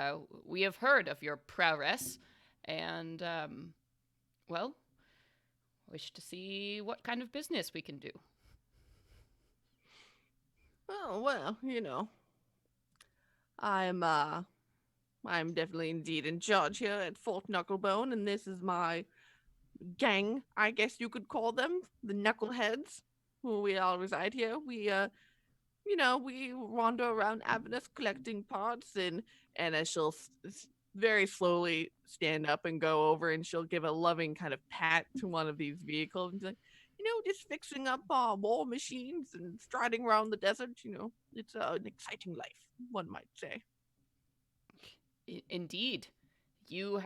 we have heard of your prowess, and well, wish to see what kind of business we can do. Oh, well, I'm definitely indeed in charge here at Fort Knucklebone, and this is my gang, I guess you could call them, the Knuckleheads, who we all reside here. We wander around Avernus collecting parts, and as she'll very slowly stand up and go over, and she'll give a loving kind of pat to one of these vehicles and be like, just fixing up war machines and striding around the desert. It's an exciting life, one might say. Indeed. You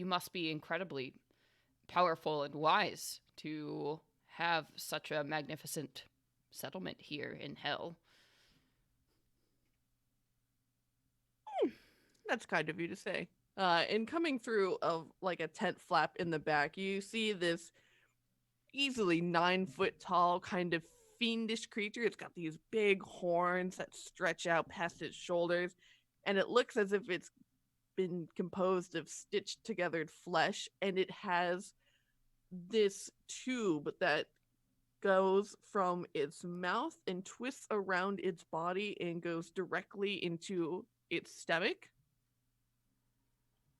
must be incredibly powerful and wise to have such a magnificent settlement here in hell. That's kind of you to say. And coming through like a tent flap in the back, you see this easily 9 foot tall kind of fiendish creature. It's got these big horns that stretch out past its shoulders, and it looks as if it's been composed of stitched together flesh, and it has this tube that goes from its mouth and twists around its body and goes directly into its stomach.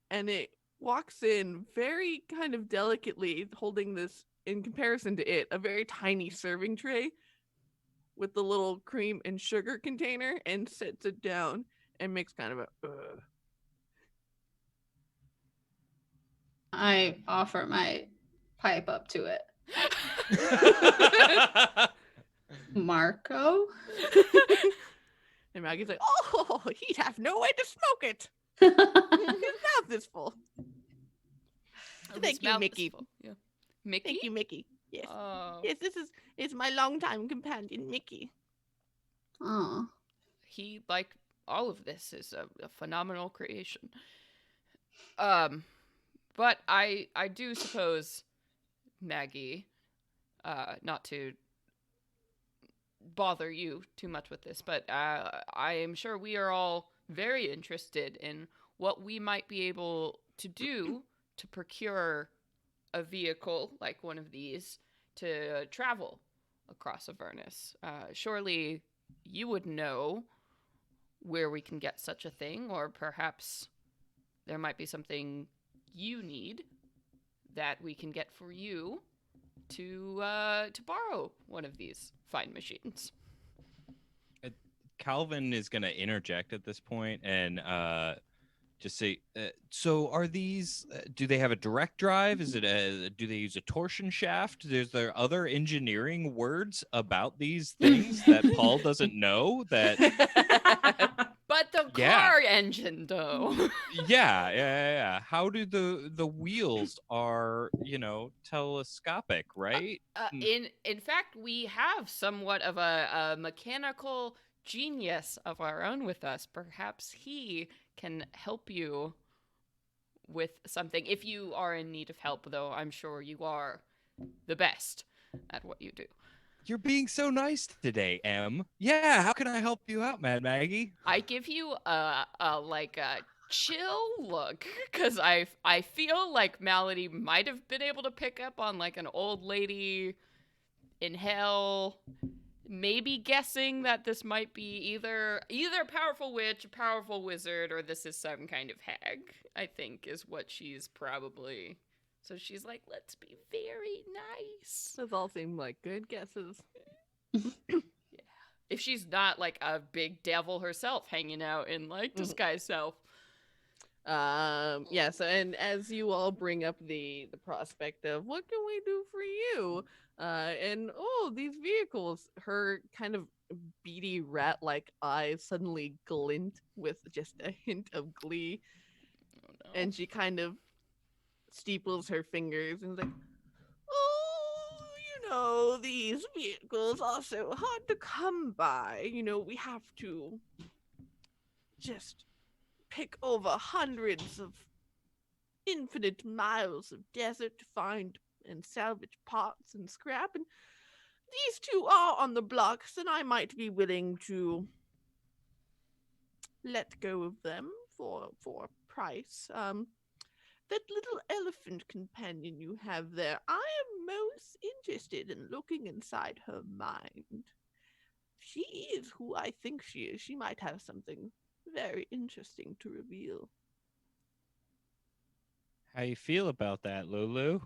And it walks in very kind of delicately, holding this, in comparison to it, a very tiny serving tray with the little cream and sugar container, and sets it down and makes kind of a I offer my pipe up to it. Marco? And Maggie's like, oh, he'd have no way to smoke it. His mouth is full. Thank you, Mickey. Yeah. Mickey? Thank you, Mickey. Yes. Yes, this is my longtime companion, Mickey. Oh. He, like all of this, is a phenomenal creation. But I do suppose, Maggie, not to bother you too much with this, but I am sure we are all very interested in what we might be able to do to procure a vehicle like one of these to travel across Avernus. Surely you would know where we can get such a thing, or perhaps there might be something you need that we can get for you to borrow one of these fine machines. Calvin is going to interject at this point and just say, so are these, do they have a direct drive? Is it do they use a torsion shaft? Is there other engineering words about these things that Paul doesn't know? That But the car engine, though. Yeah. How do the wheels are, telescopic, right? In fact, we have somewhat of a mechanical genius of our own with us. Perhaps he can help you with something. If you are in need of help, though, I'm sure you are the best at what you do. You're being so nice today, Em. Yeah, how can I help you out, Mad Maggie? I give you a chill look, because I feel like Malady might have been able to pick up on like an old lady in hell, maybe guessing that this might be either a powerful witch, a powerful wizard, or this is some kind of hag, I think is what she's probably. So she's like, let's be very nice. Those all seem like good guesses. Yeah. If she's not like a big devil herself hanging out in like disguise self. Yeah, so and as you all bring up the prospect of what can we do for you, and oh, these vehicles, her kind of beady rat like eyes suddenly glint with just a hint of glee, Oh no. and she kind of steeples her fingers and is like, oh, these vehicles are so hard to come by. We have to just pick over hundreds of infinite miles of desert to find and salvage parts and scrap, and these two are on the blocks, and I might be willing to let go of them for a price. That little elephant companion you have there, I am most interested in looking inside her mind. She is who I think she is. She might have something very interesting to reveal. How you feel about that, Lulu?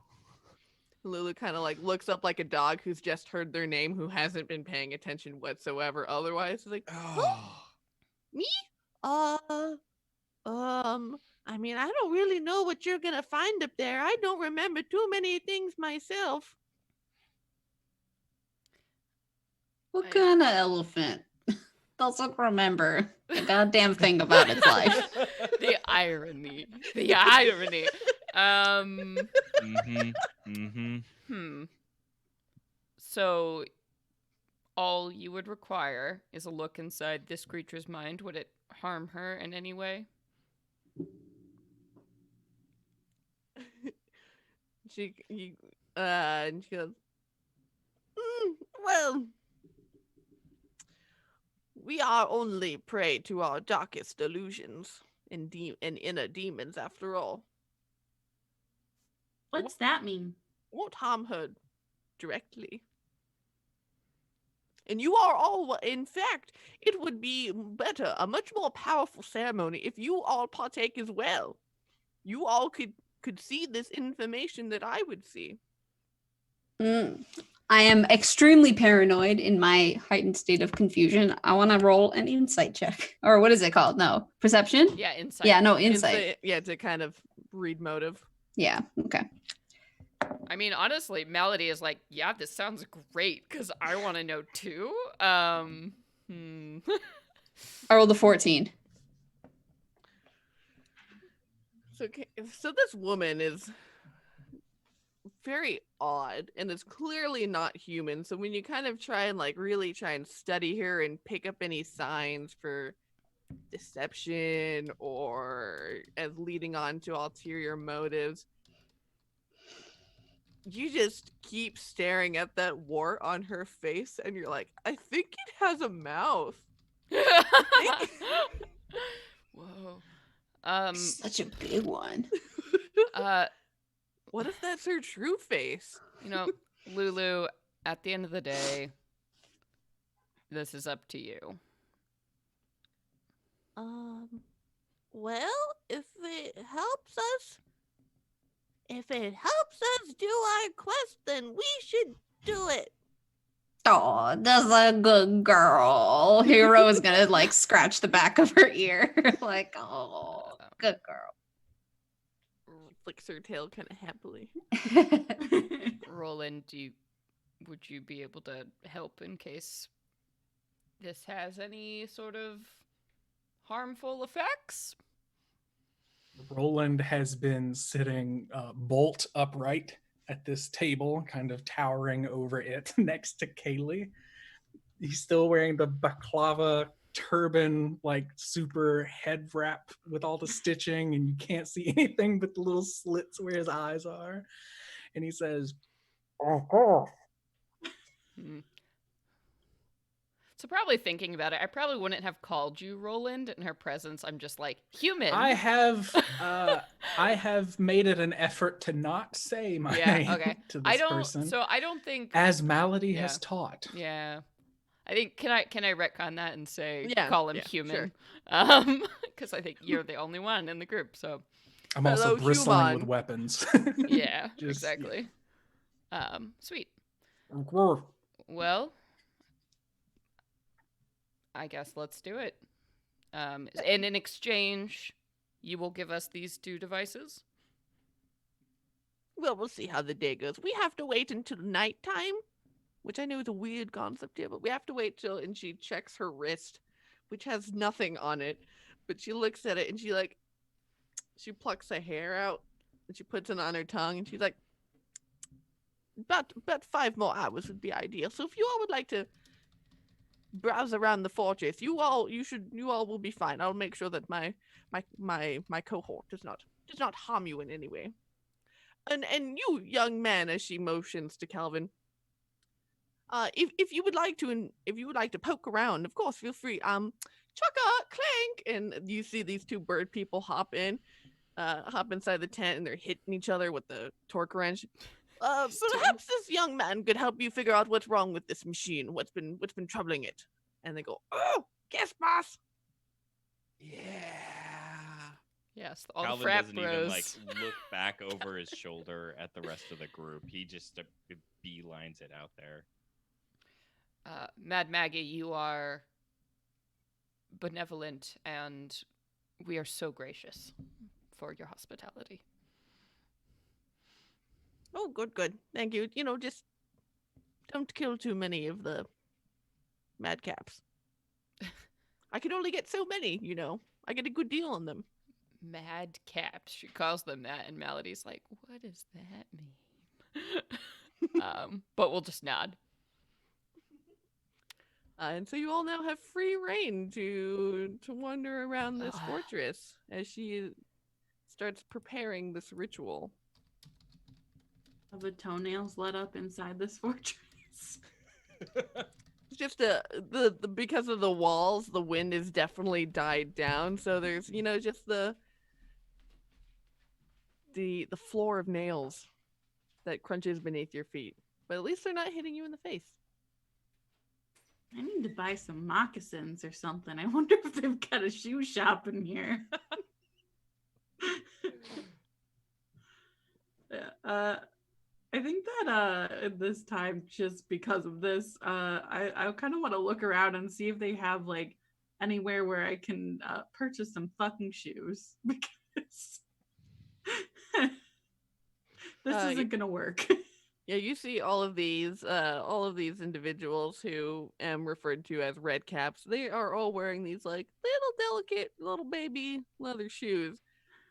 Lulu kind of like looks up like a dog who's just heard their name, who hasn't been paying attention whatsoever. Otherwise, is like, Oh, me? I mean, I don't really know what you're gonna find up there. I don't remember too many things myself. What I- kind of elephant doesn't remember the goddamn thing about its life? The irony. The irony. So all you would require is a look inside this creature's mind. Would it harm her in any way? And she goes, well, we are only prey to our darkest delusions and inner demons, after all. What's that mean? Won't harm her directly. And you are all, in fact, it would be better, a much more powerful ceremony if you all partake as well. You all could see this information that I would see. I am extremely paranoid in my heightened state of confusion. I want to roll an insight check. Or what is it called? No. Perception? Yeah, insight. Yeah, no, insight. Yeah, to kind of read motive. Yeah, okay. I mean, honestly, Melody is like, yeah, this sounds great because I want to know too. I rolled a 14. So this woman is very odd and is clearly not human. So when you kind of try and like really try and study her and pick up any signs for deception or as leading on to ulterior motives, you just keep staring at that wart on her face and you're like, I think it has a mouth. Whoa. Such a big one. What if that's her true face? Lulu, at the end of the day, this is up to you. Well, if it helps us do our quest, then we should do it. Oh, that's a good girl. Hero is gonna like scratch the back of her ear. Like, oh, good girl. Flicks her tail kind of happily. Roland, would you be able to help in case this has any sort of harmful effects? Roland has been sitting bolt upright at this table, kind of towering over it next to Kaylee. He's still wearing the baklava turban, like super head wrap with all the stitching, and you can't see anything but the little slits where his eyes are. And he says, "Oh, So probably thinking about it, I probably wouldn't have called you Roland in her presence. I'm just like, human. I have made it an effort to not say my name to this person. So I don't think as Malady has taught. Yeah. I think can I retcon that and say call him human? Sure. Because I think you're the only one in the group. So I'm also Hello, bristling human. with weapons. yeah, Just- exactly. Sweet. Yeah. Well, I guess let's do it. And in exchange, you will give us these 2 devices? Well, we'll see how the day goes. We have to wait until nighttime, which I know is a weird concept here, but we have to wait till, and she checks her wrist, which has nothing on it, but she looks at it and she plucks a hair out and she puts it on her tongue and she's like, about 5 more hours would be ideal. So if you all would like to browse around the fortress, you all will be fine. I'll make sure that my cohort does not harm you in any way. And you, young man, as she motions to Calvin, if you would like to poke around, of course, feel free. Chugga, clank, and you see these 2 bird people hop inside the tent, and they're hitting each other with the torque wrench. Perhaps this young man could help you figure out what's wrong with this machine, what's been troubling it. And they go, oh, guess, boss. Yeah. Yes, all Calvin the frat doesn't bros. even like look back over his shoulder at the rest of the group. He just beelines it out there. Mad Maggie, you are benevolent, and we are so gracious for your hospitality. Oh, good. Thank you. Just don't kill too many of the madcaps. I can only get so many, I get a good deal on them. Mad caps. She calls them that, and Melody's like, what does that mean? But we'll just nod. And so you all now have free reign to wander around this fortress as she starts preparing this ritual. Have the toenails let up inside this fortress? It's just because of the walls, the wind has definitely died down. So there's just the floor of nails that crunches beneath your feet. But at least they're not hitting you in the face. I need to buy some moccasins or something. I wonder if they've got a shoe shop in here. I think that at this time, just because of this, I kind of want to look around and see if they have like anywhere where I can purchase some fucking shoes, because this isn't gonna work. Yeah, you see all of these individuals who am referred to as red caps. They are all wearing these like little delicate little baby leather shoes.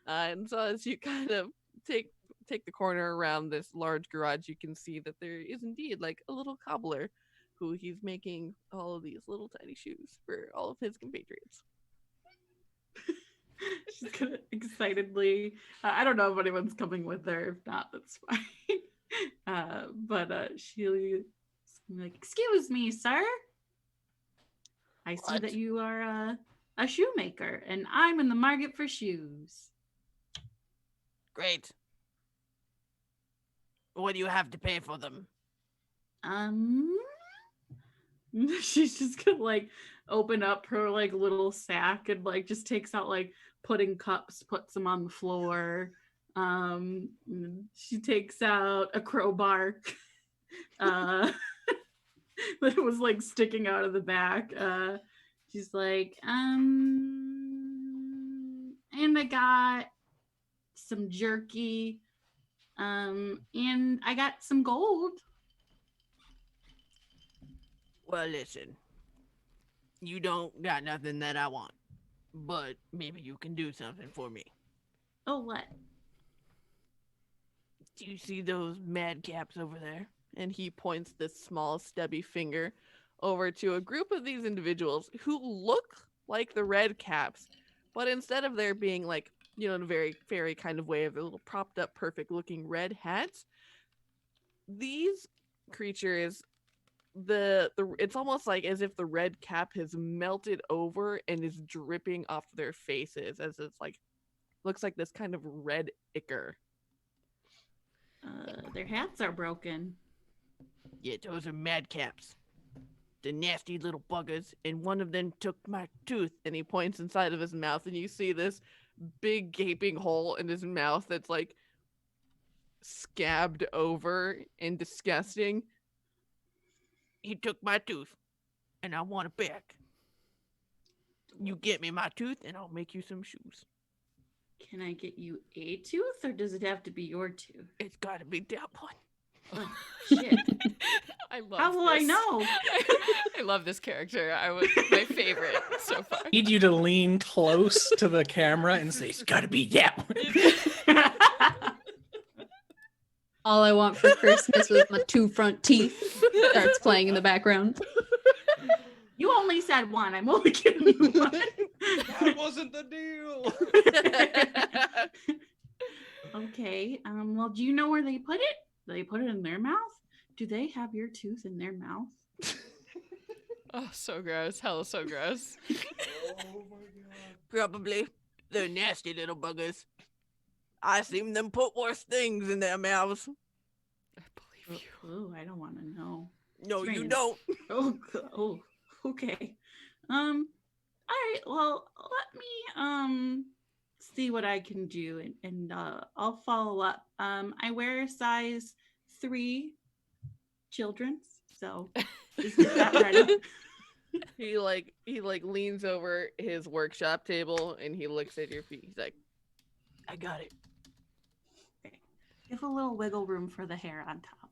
And so as you kind of take the corner around this large garage, you can see that there is indeed like a little cobbler who he's making all of these little tiny shoes for all of his compatriots. She's gonna excitedly, I don't know if anyone's coming with her. If not, that's fine. But she'll be like, excuse me, sir. I see that you are a shoemaker, and I'm in the market for shoes. Great. What do you have to pay for them? She's just gonna like open up her like little sack and like just takes out like pudding cups, puts them on the floor. She takes out a crowbar that was like sticking out of the back. She's like, and I got some jerky, and I got some gold. Well, listen, you don't got nothing that I want, but maybe you can do something for me. Oh, what? Do you see those madcaps over there? And he points this small stubby finger over to a group of these individuals who look like the red caps, but instead of there being like, in a very fairy kind of way of their little propped up, perfect looking red hats, these creatures, it's almost like as if the red cap has melted over and is dripping off their faces, as it's like looks like this kind of red ichor. Their hats are broken. Yeah, those are madcaps. The nasty little buggers, and one of them took my tooth. And he points inside of his mouth, and you see this big gaping hole in his mouth that's like scabbed over and disgusting. He took my tooth, and I want it back. You get me my tooth, and I'll make you some shoes. Can I get you a tooth, or does it have to be your tooth? It's got to be that one. Oh, shit. I love How will I this. know? I love this character. I was my favorite so far. Need you to lean close to the camera and say, "It's got to be that one." All I want for Christmas was my 2 front teeth. Starts playing in the background. You only said one. I'm only giving you one. That wasn't the deal. Okay. Well, do you know where they put it? Do they put it in their mouth? Do they have your tooth in their mouth? Oh, so gross. Hella so gross. Probably. They're nasty little buggers. I seen them put worse things in their mouths. I believe you. Oh, I don't want to know. No, you Strange. don't. Oh, okay. All right. Well, let me see what I can do, and I'll follow up. I wear a size 3 children's, so just get that ready. He leans over his workshop table and he looks at your feet. He's like, I got it. Okay. Give a little wiggle room for the hair on top.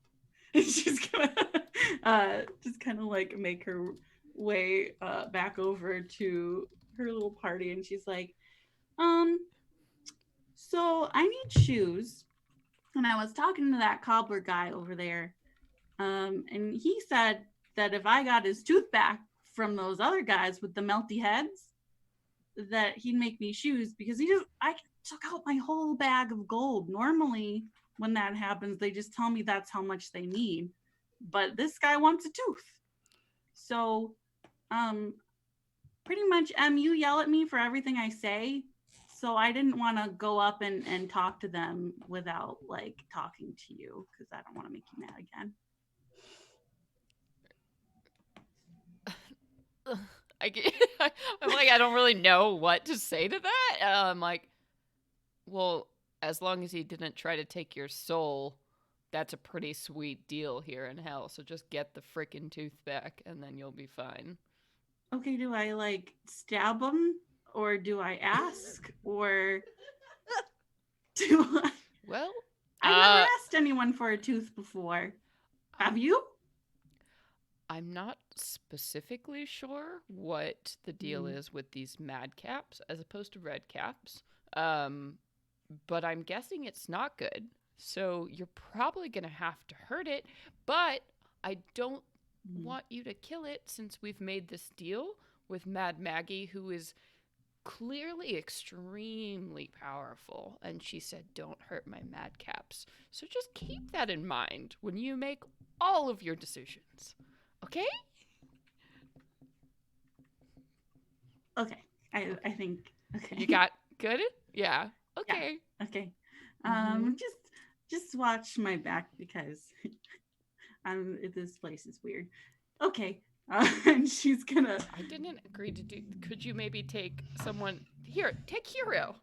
And she's gonna just kind of like make her way back over to her little party, and she's like, so I need shoes, and I was talking to that cobbler guy over there, and he said that if I got his tooth back from those other guys with the melty heads, that he'd make me shoes, because I took out my whole bag of gold. Normally when that happens, they just tell me that's how much they need, but this guy wants a tooth. So pretty much you yell at me for everything I say, so I didn't want to go up and talk to them without like talking to you, because I don't want to make you mad again. I'm like, I don't really know what to say to that. I'm like, well, as long as he didn't try to take your soul, that's a pretty sweet deal here in hell. So just get the frickin' tooth back and then you'll be fine. Okay, do I like stab him, or do I ask, or do I? Well, I've never asked anyone for a tooth before. Have you? I'm not specifically sure what the deal is with these madcaps as opposed to redcaps. But I'm guessing it's not good. So you're probably going to have to hurt it, but I don't want you to kill it, since we've made this deal with Mad Maggie, who is clearly extremely powerful, and she said don't hurt my madcaps. So just keep that in mind when you make all of your decisions. Okay? Okay. I think okay. You got good? Yeah. Okay. Yeah. Okay. Mhm. Just watch my back, because this place is weird. Okay. And she's gonna. I didn't agree to do. Could you maybe take someone here? Take Hero.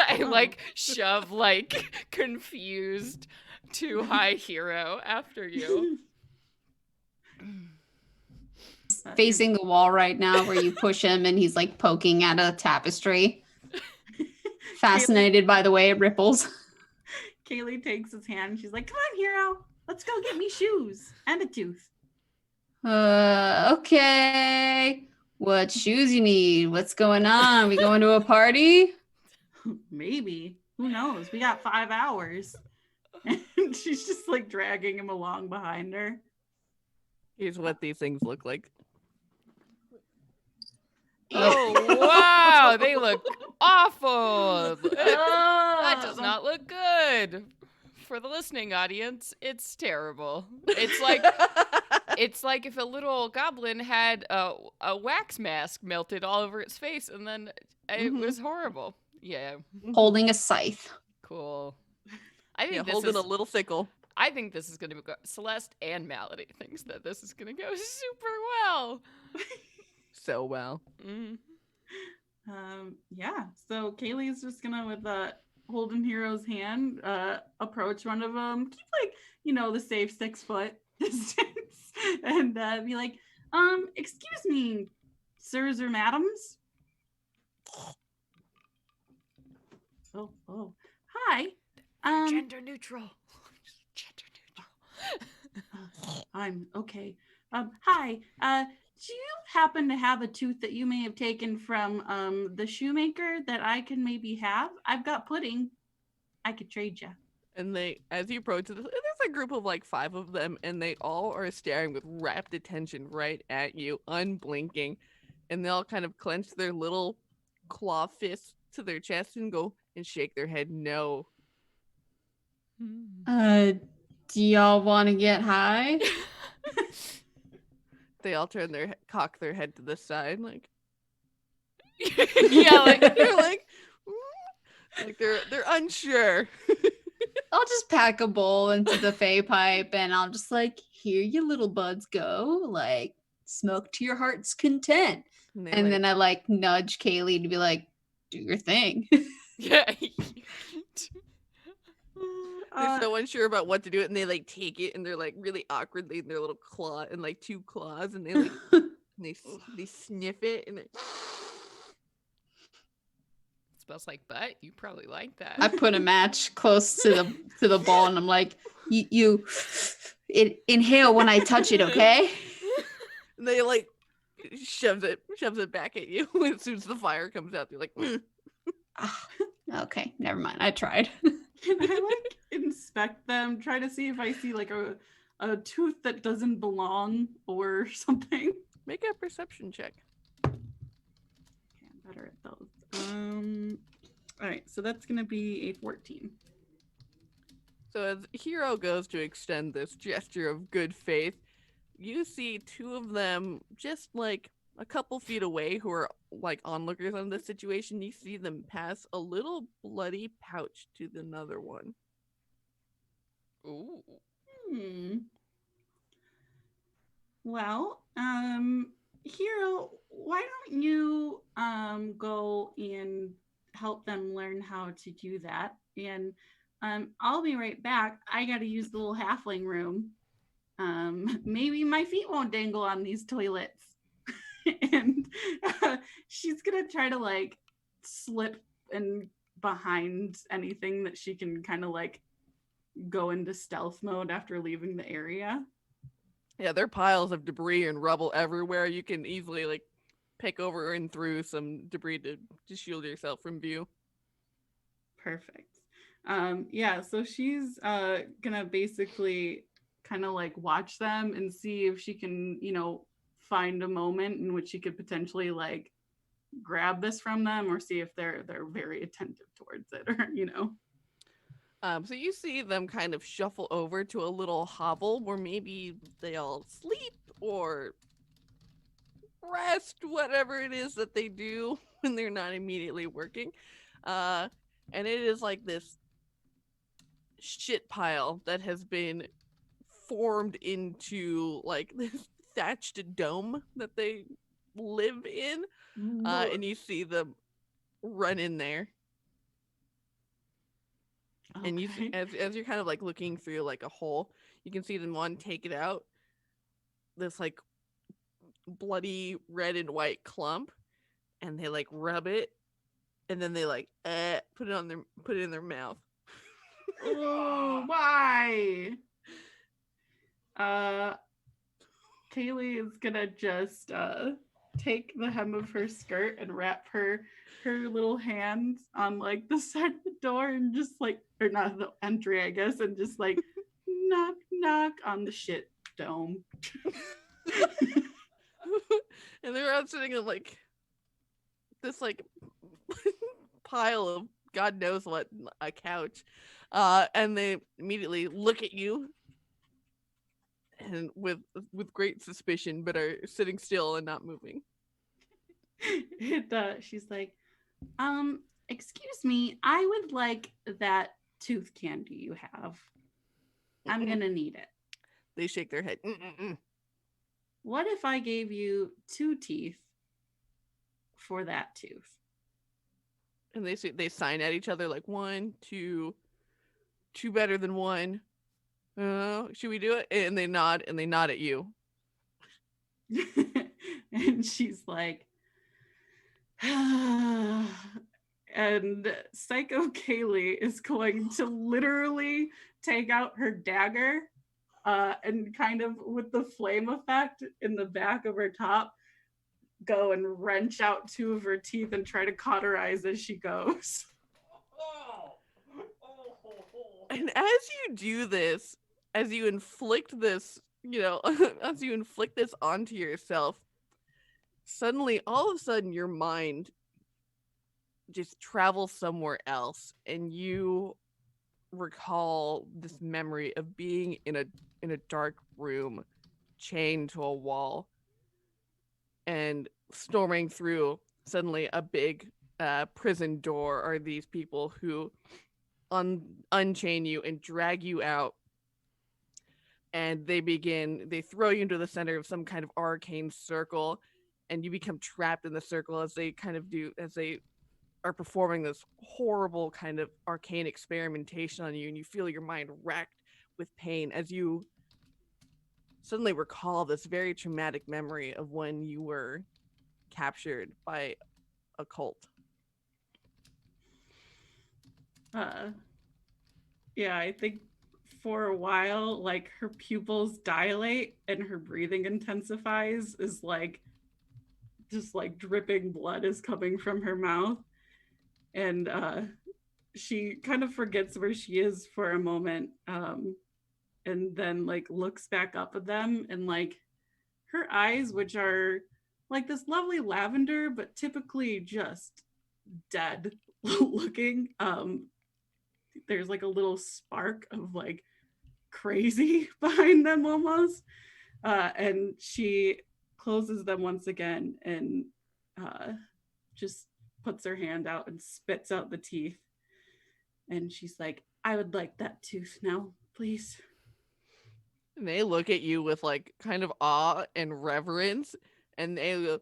I like shove like confused too high Hero after you. Facing the wall right now where you push him and he's like poking at a tapestry. Fascinated by the way it ripples. Kaylee takes his hand and she's like, "Come on, Hero. Let's go get me shoes and a tooth." Okay. What shoes you need? What's going on? We going to a party? Maybe. Who knows? We got 5 hours. And she's just like dragging him along behind her. Here's what these things look like. Oh wow, they look awful. That does not look good. For the listening audience, it's terrible. It's like if a little goblin had a wax mask melted all over its face, and then it was horrible. Yeah. Holding a scythe. Cool. I think this holding is a little sickle. I think this is going to go. Celeste and Malady thinks that this is going to go super well. So well. Mm. Yeah. So Kaylee's just gonna, with holding Hero's hand, approach one of them, keep like, the safe 6 foot distance, and be like, "Excuse me, sirs or madams." Oh. Hi. Gender neutral. Gender neutral. I'm okay. Hi. Do you happen to have a tooth that you may have taken from the shoemaker that I can maybe have? I've got pudding. I could trade you. And as you approach, there's a group of like 5 of them, and they all are staring with rapt attention right at you, unblinking. And they all kind of clench their little claw fists to their chest and go and shake their head no. Do y'all want to get high? They all cock their head to the side, like Yeah, like they're like, like they're unsure. I'll just pack a bowl into the Fey pipe and I'll just like, here you little buds go. Like, smoke to your heart's content. And then I like nudge Kaylee to be like, do your thing. yeah. They're so unsure about what to do, and they like take it, and they're like really awkwardly in their little claw and like 2 claws, and they like they sniff it, and Smells like butt. You probably like that. I put a match close to the bowl and I'm like, you inhale when I touch it, okay? and they like shoves it back at you as soon as the fire comes out. They're like, Okay, never mind. I tried. Can I like inspect them, try to see if I see like a tooth that doesn't belong or something? Make a perception check. Okay, I'm better at those. All right, so that's gonna be a 14. So as Hero goes to extend this gesture of good faith, you see 2 of them just like a couple feet away who are like onlookers on this situation. You see them pass a little bloody pouch to another one. Ooh. Well, Hero, why don't you go and help them learn how to do that? And I'll be right back. I gotta use the little halfling room. Maybe my feet won't dangle on these toilets. And she's gonna try to like slip and behind anything that she can kind of like go into stealth mode after leaving the area. Yeah, there are piles of debris and rubble everywhere. You can easily like pick over and through some debris to shield yourself from view. Perfect. Yeah, so she's gonna basically kind of like watch them and see if she can, find a moment in which she could potentially like grab this from them, or see if they're very attentive towards it, or So you see them kind of shuffle over to a little hovel where maybe they all sleep or rest, whatever it is that they do when they're not immediately working. And it is like this shit pile that has been formed into like this thatched dome that they live in. And you see them run in there. Okay. And you as you're kind of like looking through like a hole, you can see them one take it out, this like bloody red and white clump, and they like rub it, and then they like put it in their mouth. Oh, why? Kaylee is gonna just take the hem of her skirt and wrap her little hands on like the side of the door and just like, or not the entry, I guess, and just like knock knock on the shit dome. And they're all sitting in like this like pile of God knows what, a couch, and they immediately look at you and with great suspicion, but are sitting still and not moving. She's like, excuse me, I would like that tooth candy you have. I'm gonna need it. They shake their head. Mm-mm-mm. What if I gave you 2 teeth for that tooth? And they sign at each other like 1, 2, 2 better than 1. Should we do it? And they nod at you. And she's like, and and Psycho Kaylee is going to literally take out her dagger and kind of with the flame effect in the back of her top, go and wrench out two of her teeth and try to cauterize as she goes. And as you do this, as you inflict this, as you inflict this onto yourself, suddenly, all of a sudden, your mind just travels somewhere else, and you recall this memory of being in a dark room, chained to a wall, and storming through suddenly a big prison door are these people who unchain you and drag you out, and they throw you into the center of some kind of arcane circle, and you become trapped in the circle as they are performing this horrible kind of arcane experimentation on you, and you feel your mind racked with pain as you suddenly recall this very traumatic memory of when you were captured by a cult. Yeah, I think for a while, like her pupils dilate and her breathing intensifies, is like just like dripping blood is coming from her mouth. And she kind of forgets where she is for a moment, and then like looks back up at them, and like her eyes, which are like this lovely lavender but typically just dead looking, there's like a little spark of like crazy behind them almost, and she closes them once again and just puts her hand out and spits out the teeth, and she's like, I would like that tooth now, please. And they look at you with like kind of awe and reverence, and they go,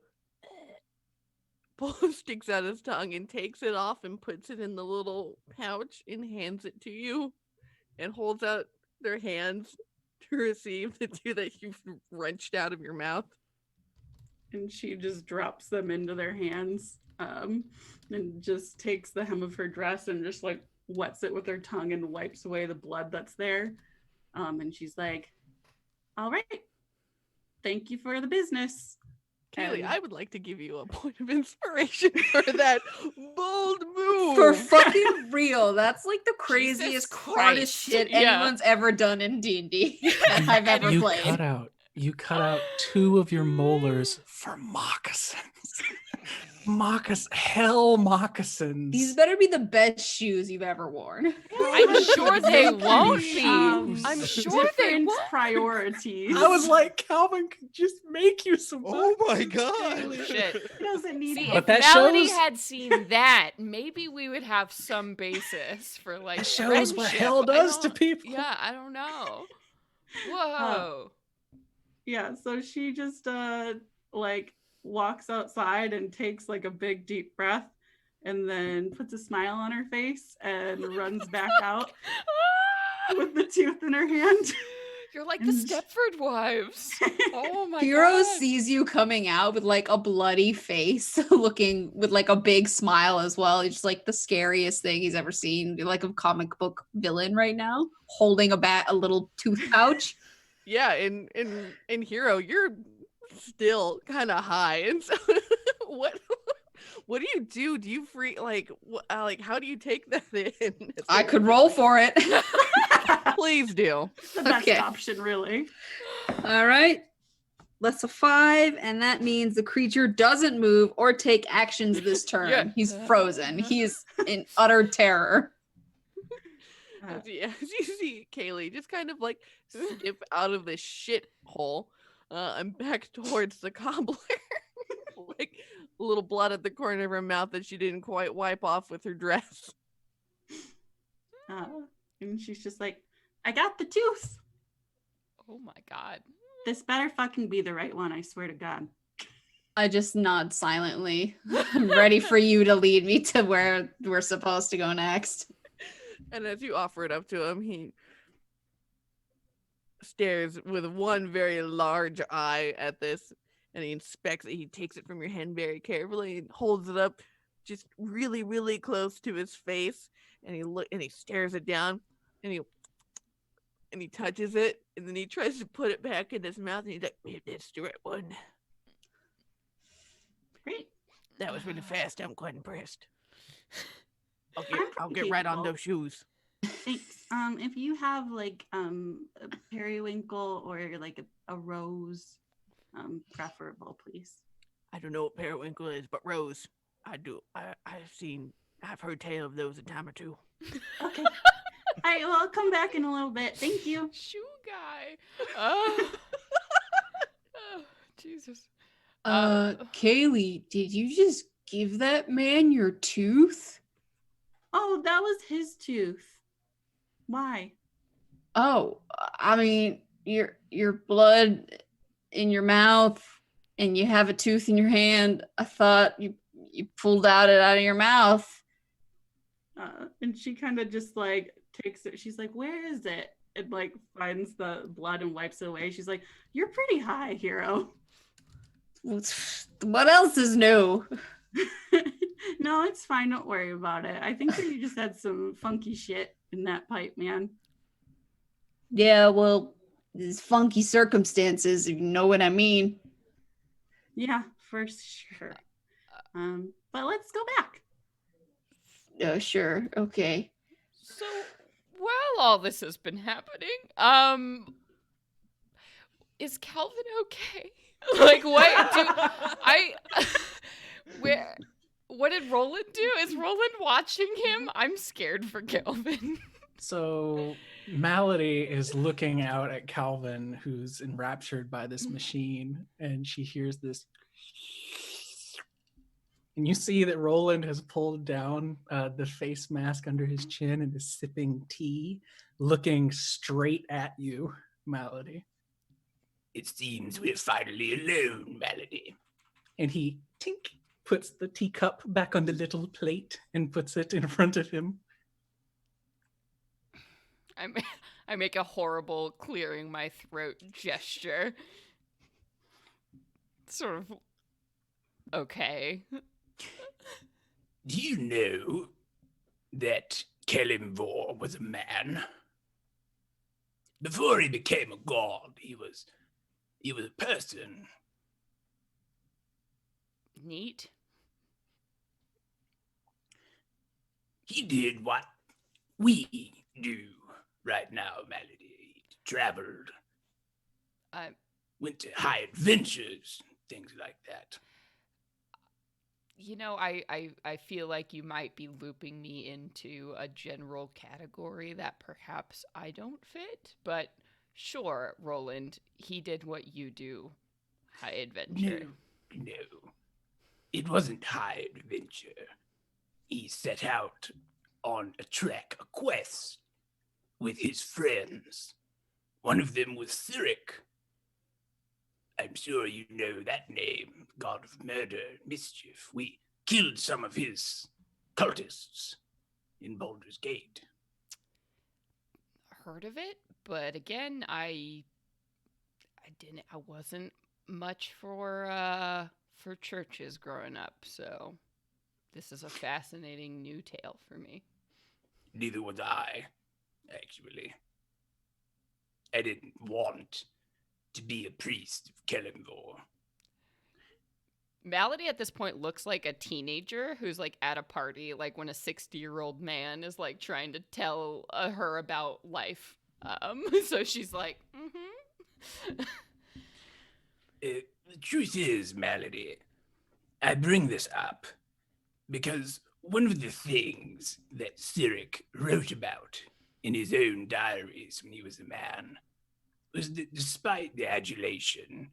Polo sticks out his tongue and takes it off and puts it in the little pouch and hands it to you, and holds out their hands to receive the two that you've wrenched out of your mouth. And she just drops them into their hands, and just takes the hem of her dress and just like wets it with her tongue and wipes away the blood that's there. And she's like, all right, thank you for the business. Kaylee, And I would like to give you a point of inspiration for that bold move. For fucking real, that's like the craziest, Jesus hardest Christ. shit Yeah. anyone's ever done in D&D that I've ever You played. you cut out two of your molars for moccasins. Hell moccasins. These better be the best shoes you've ever worn. I'm sure they won't be. I'm sure they different won't. priorities. I was like, Calvin could just make you some. Oh my moccasins, god. Kaylee. Shit. He doesn't need See, help. But if that Melody shows- had seen that, maybe we would have some basis for like That shows what friendship. hell I does to don't- people. Yeah, I don't know. Whoa. Yeah, so she just like walks outside and takes like a big deep breath, and then puts a smile on her face and runs back out with the tooth in her hand. You're like the And- Stepford wives. Oh my Hero god. sees you coming out with like a bloody face, looking with like a big smile as well. It's just like the scariest thing he's ever seen. You're like a comic book villain right now, holding a little tooth pouch. Yeah, in Hero, you're still kind of high, and so what do you do? Do you like how do you take that in? I could roll for it. Please do. The best Okay. option, really. All right. That's a 5, and that means the creature doesn't move or take actions this turn. Yeah. He's frozen. He's in utter terror. As you see Kaylee just kind of like skip out of this shit hole and back towards the cobbler. Like a little blood at the corner of her mouth that she didn't quite wipe off with her dress. And she's just like, I got the tooth. Oh my god. This better fucking be the right one, I swear to God. I just nod silently. I'm ready for you to lead me to where we're supposed to go next. And as you offer it up to him, he stares with one very large eye at this, and he inspects it. He takes it from your hand very carefully and holds it up just really, really close to his face, and he stares it down, and he touches it, and then he tries to put it back in his mouth, and he's like, "Wait, that's the right one." Great. That was really fast. I'm quite impressed. I'll I'm get right on capable. those shoes. Thanks. If you have like a periwinkle or like a rose, preferable, please. I don't know what periwinkle is, but rose, I do. I've heard tale of those a time or two. Okay. All right. Well, I'll come back in a little bit. Thank you. Shoe guy. Oh, Jesus. Kaylee, did you just give that man your tooth? Oh, that was his tooth. Why? Oh, I mean, your blood in your mouth and you have a tooth in your hand. I thought you pulled it out of your mouth. And she kind of just like takes it. She's like, "Where is it?" And like finds the blood and wipes it away. She's like, "You're pretty high, hero." What else is new? No, it's fine. Don't worry about it. I think that you just had some funky shit in that pipe, man. Yeah, well, these funky circumstances, if you know what I mean. Yeah, for sure. But let's go back. Sure. Okay. So, while all this has been happening, is Calvin okay? Like, what do I? What did Roland do? Is Roland watching him? I'm scared for Calvin. So Malady is looking out at Calvin, who's enraptured by this machine, and she hears this. And you see that Roland has pulled down the face mask under his chin and is sipping tea, looking straight at you, Malady. It seems we're finally alone, Melody. And he tink puts the teacup back on the little plate and puts it in front of him. I make a horrible clearing my throat gesture. Sort of okay. Do you know that Kelimvor was a man? Before he became a god, he was a person. Neat. He did what we do right now, Melody. He traveled, went to high adventures, things like that. You know, I feel like you might be looping me into a general category that perhaps I don't fit, but sure, Roland, he did what you do, high adventure. No. It wasn't high adventure. He set out on a trek, a quest, with his friends. One of them was Cyric. I'm sure you know that name, god of murder and mischief. We killed some of his cultists in Baldur's Gate. Heard of it, but again, I wasn't much for churches growing up, so this is a fascinating new tale for me. Neither was I, actually. I didn't want to be a priest of Kelimvor. Malady at this point looks like a teenager who's like at a party, like when a 60-year-old man is like trying to tell her about life. So she's like, The truth is, Malady, I bring this up because one of the things that Cyric wrote about in his own diaries when he was a man was that despite the adulation,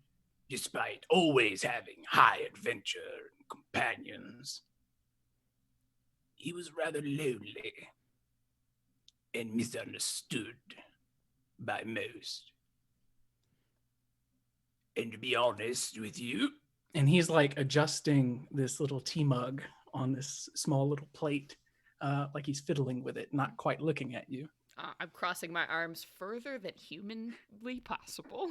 despite always having high adventure and companions, he was rather lonely and misunderstood by most. And to be honest with you, And he's like adjusting this little tea mug on this small little plate, like he's fiddling with it, not quite looking at you. I'm crossing my arms further than humanly possible.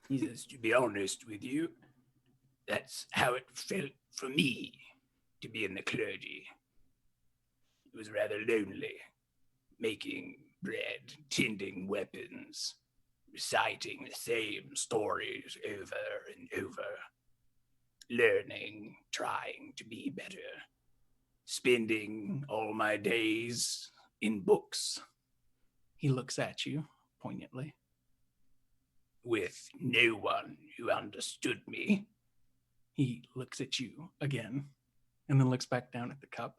he says, to be honest with you, that's how it felt for me to be in the clergy. It was rather lonely, making bread, tending weapons, reciting the same stories over and over, learning, trying to be better, spending all my days in books. He looks at you poignantly. With no one who understood me. He looks at you again and then looks back down at the cup.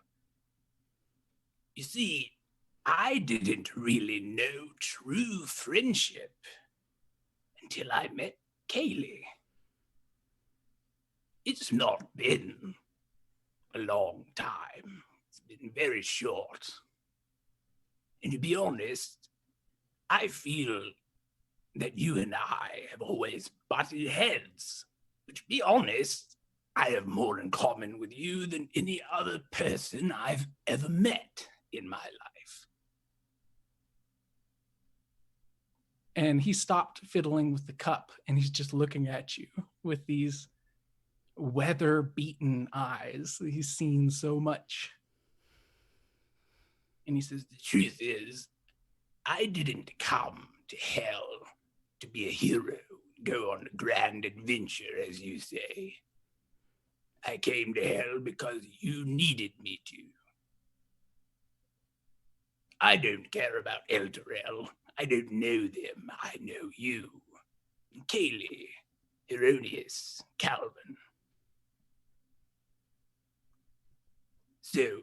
You see, I didn't really know true friendship until I met Kaylee. It's not been a long time. It's been very short. And to be honest, I feel that you and I have always butted heads. But to be honest, I have more in common with you than any other person I've ever met in my life. And he stopped fiddling with the cup and he's just looking at you with these weather-beaten eyes. He's seen so much. And he says, the truth is, I didn't come to hell to be a hero, go on a grand adventure, as you say. I came to hell because you needed me to. I don't care about Elturel. I don't know them. I know you. Kaylee, Erroneous, Calvin. So,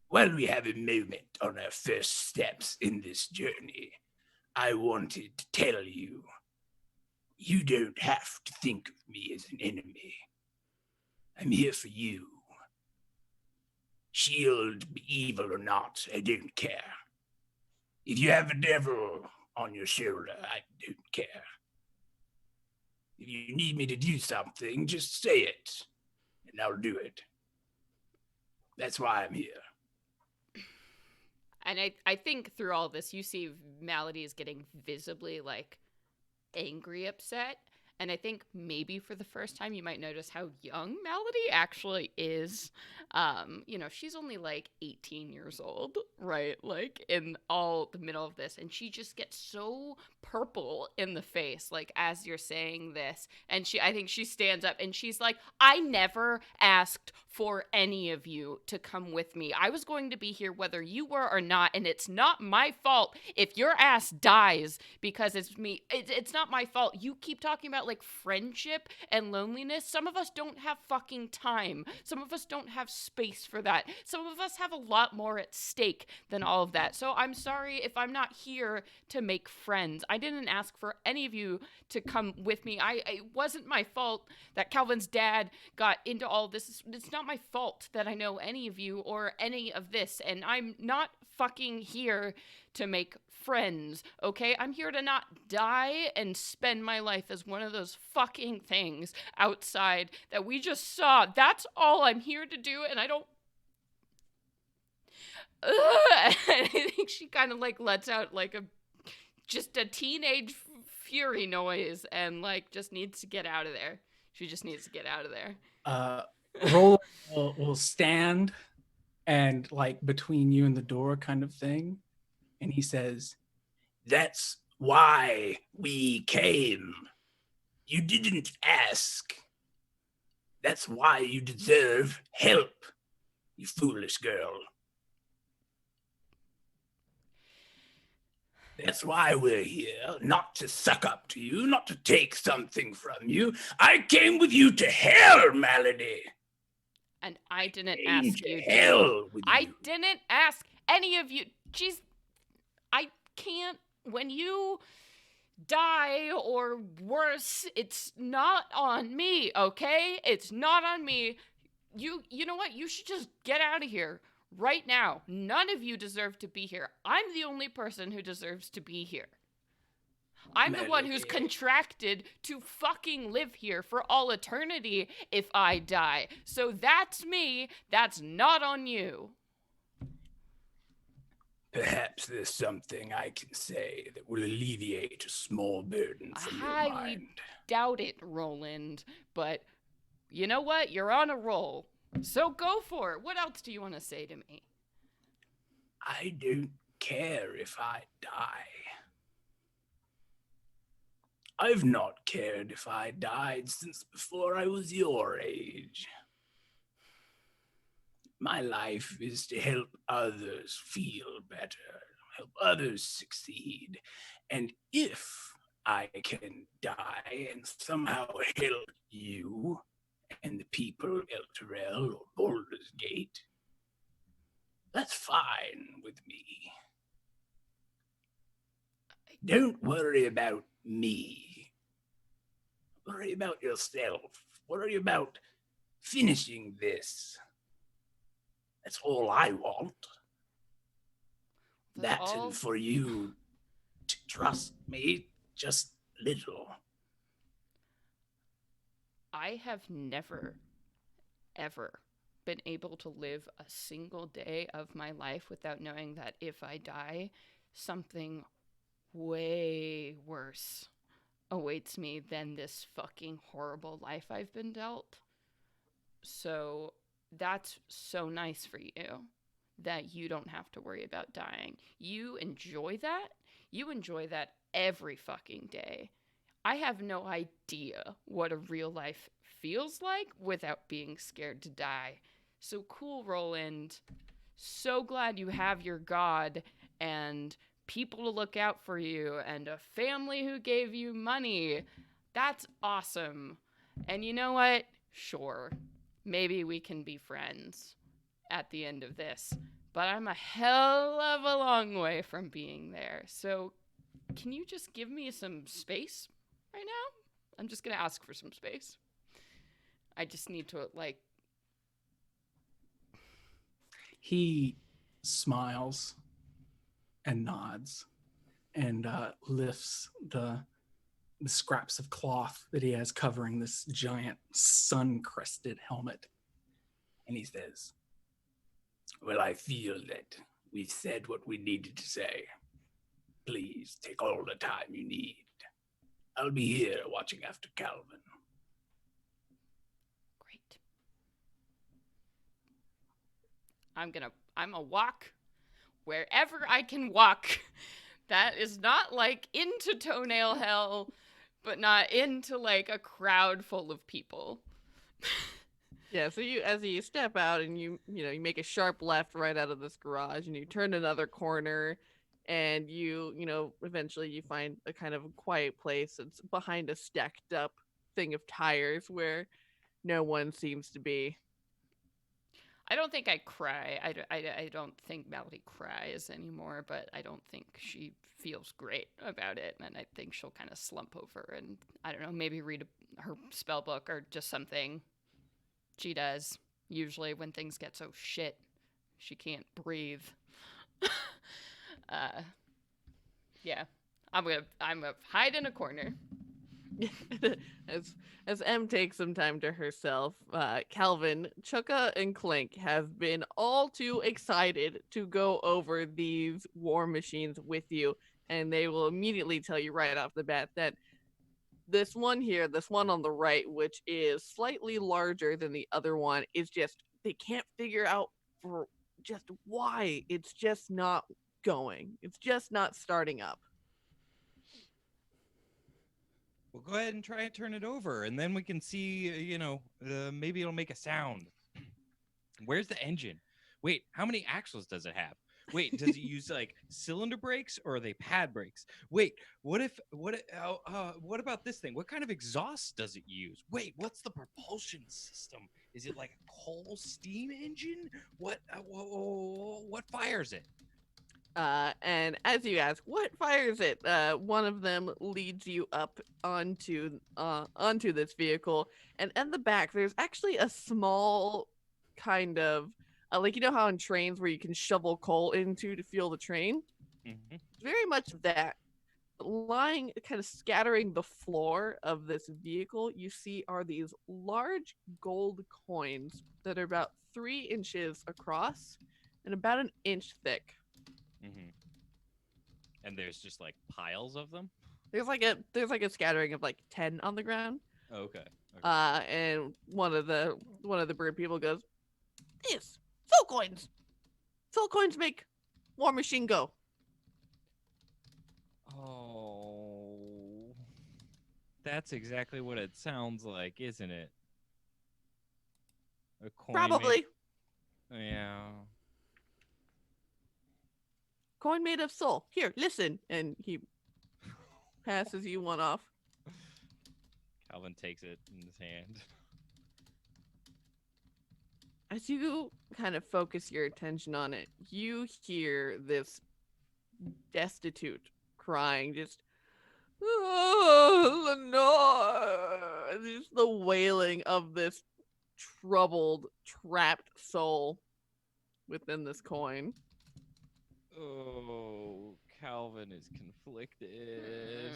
while we have a moment on our first steps in this journey, I wanted to tell you, you don't have to think of me as an enemy. I'm here for you. Shield, be evil or not, I don't care. If you have a devil on your shoulder, I don't care. If you need me to do something, just say it, and I'll do it. That's why I'm here. And I think through all this, you see Malady is getting visibly, like, angry, upset. And I think maybe for the first time, you might notice how young Malady actually is. You know, she's only, like, 18 years old, right? Like, in all the middle of this. And she just gets so purple in the face, like, as you're saying this. And I think she stands up and she's like, I never asked for any of you to come with me. I was going to be here whether you were or not, and it's not my fault if your ass dies because it's me. It's not my fault. You keep talking about, like, friendship and loneliness. Some of us don't have fucking time. Some of us don't have space for that. Some of us have a lot more at stake than all of that. So I'm sorry if I'm not here to make friends. I didn't ask for any of you to come with me. It wasn't my fault that Calvin's dad got into all this. It's not my fault that I know any of you or any of this, and I'm not fucking here to make friends, okay? I'm here to not die and spend my life as one of those fucking things outside that we just saw. That's all I'm here to do, and I don't... And I think she kind of, like, lets out, like, just a teenage fury noise and, like, just needs to get out of there. She just needs to get out of there. Roland will stand and, like, between you and the door kind of thing. And he says, that's why we came. You didn't ask. That's why you deserve help, you foolish girl. That's why we're here, not to suck up to you, not to take something from you. I came with you to hell, Malady. And I didn't ask you. Hell with I you. didn't ask any of you. Jeez, I can't. When you die or worse, it's not on me, okay? It's not on me. You know what? You should just get out of here right now. None of you deserve to be here. I'm the only person who deserves to be here. I'm the one who's contracted to fucking live here for all eternity if I die. So that's me. That's not on you. Perhaps there's something I can say that will alleviate a small burden from your highly mind. doubt it, Roland. But you know what? You're on a roll. So go for it. What else do you want to say to me? I don't care if I die. I've not cared if I died since before I was your age. My life is to help others feel better, help others succeed. And if I can die and somehow help you and the people of Elturel or Baldur's Gate, that's fine with me. Don't worry about me. Worry about yourself. Worry about finishing this. That's all I want. That's That all? and for you to trust me just a little. I have never, ever been able to live a single day of my life without knowing that if I die, something way worse awaits me than this fucking horrible life I've been dealt. So that's so nice for you that you don't have to worry about dying. You enjoy that. You enjoy that every fucking day. I have no idea what a real life feels like without being scared to die. So cool, Roland. So glad you have your God and people to look out for you and a family who gave you money. That's awesome. And you know what? Sure, maybe we can be friends at the end of this. But I'm a hell of a long way from being there. So can you just give me some space right now? I'm just going to ask for some space. I just need to, like... He smiles and nods and lifts the scraps of cloth that he has covering this giant sun-crested helmet. And he says, well, I feel that we've said what we needed to say. Please take all the time you need. I'll be here watching after Calvin. Great. I'm gonna walk wherever I can walk. That is not like into toenail hell, but not into like a crowd full of people. Yeah, so as you step out and you make a sharp left right out of this garage and you turn another corner and you eventually you find a kind of quiet place. It's behind a stacked up thing of tires where no one seems to be. I don't think I cry. I don't think Melody cries anymore, but I don't think she feels great about it. And I think she'll kind of slump over and, I don't know, maybe read her spell book or just something. She does, usually when things get so shit, she can't breathe. Yeah, I'm gonna hide in a corner. as M takes some time to herself, Calvin, Chukka, and Clink have been all too excited to go over these war machines with you, and they will immediately tell you right off the bat that this one here, this one on the right, which is slightly larger than the other one, is just, they can't figure out for just why it's just not going. It's just not starting up. Well, go ahead and try and turn it over, and then we can see, maybe it'll make a sound. Where's the engine? Wait, how many axles does it have? Wait, does it use like cylinder brakes or are they pad brakes? Wait, what about this thing? What kind of exhaust does it use? Wait, what's the propulsion system? Is it like a coal steam engine? What fires it? And as you ask, what fires it? One of them leads you up onto this vehicle, and at the back there's actually a small kind of like, how in trains where you can shovel coal into to fuel the train. Mm-hmm. Very much that. Lying, kind of scattering the floor of this vehicle, you see are these large gold coins that are about 3 inches across and about an inch thick. Mm-hmm. And there's just like piles of them. There's like a scattering of like 10 on the ground. Oh, okay. And one of the bird people goes, Yes, soul coins. Soul coins make War Machine go. Oh, that's exactly what it sounds like, isn't it? A coin Probably. Yeah. Coin made of soul. Here, listen. And he passes you one off. Calvin takes it in his hand. As you kind of focus your attention on it, you hear this destitute crying, just, oh, Lenore. Just the wailing of this troubled, trapped soul within this coin. Oh, Calvin is conflicted.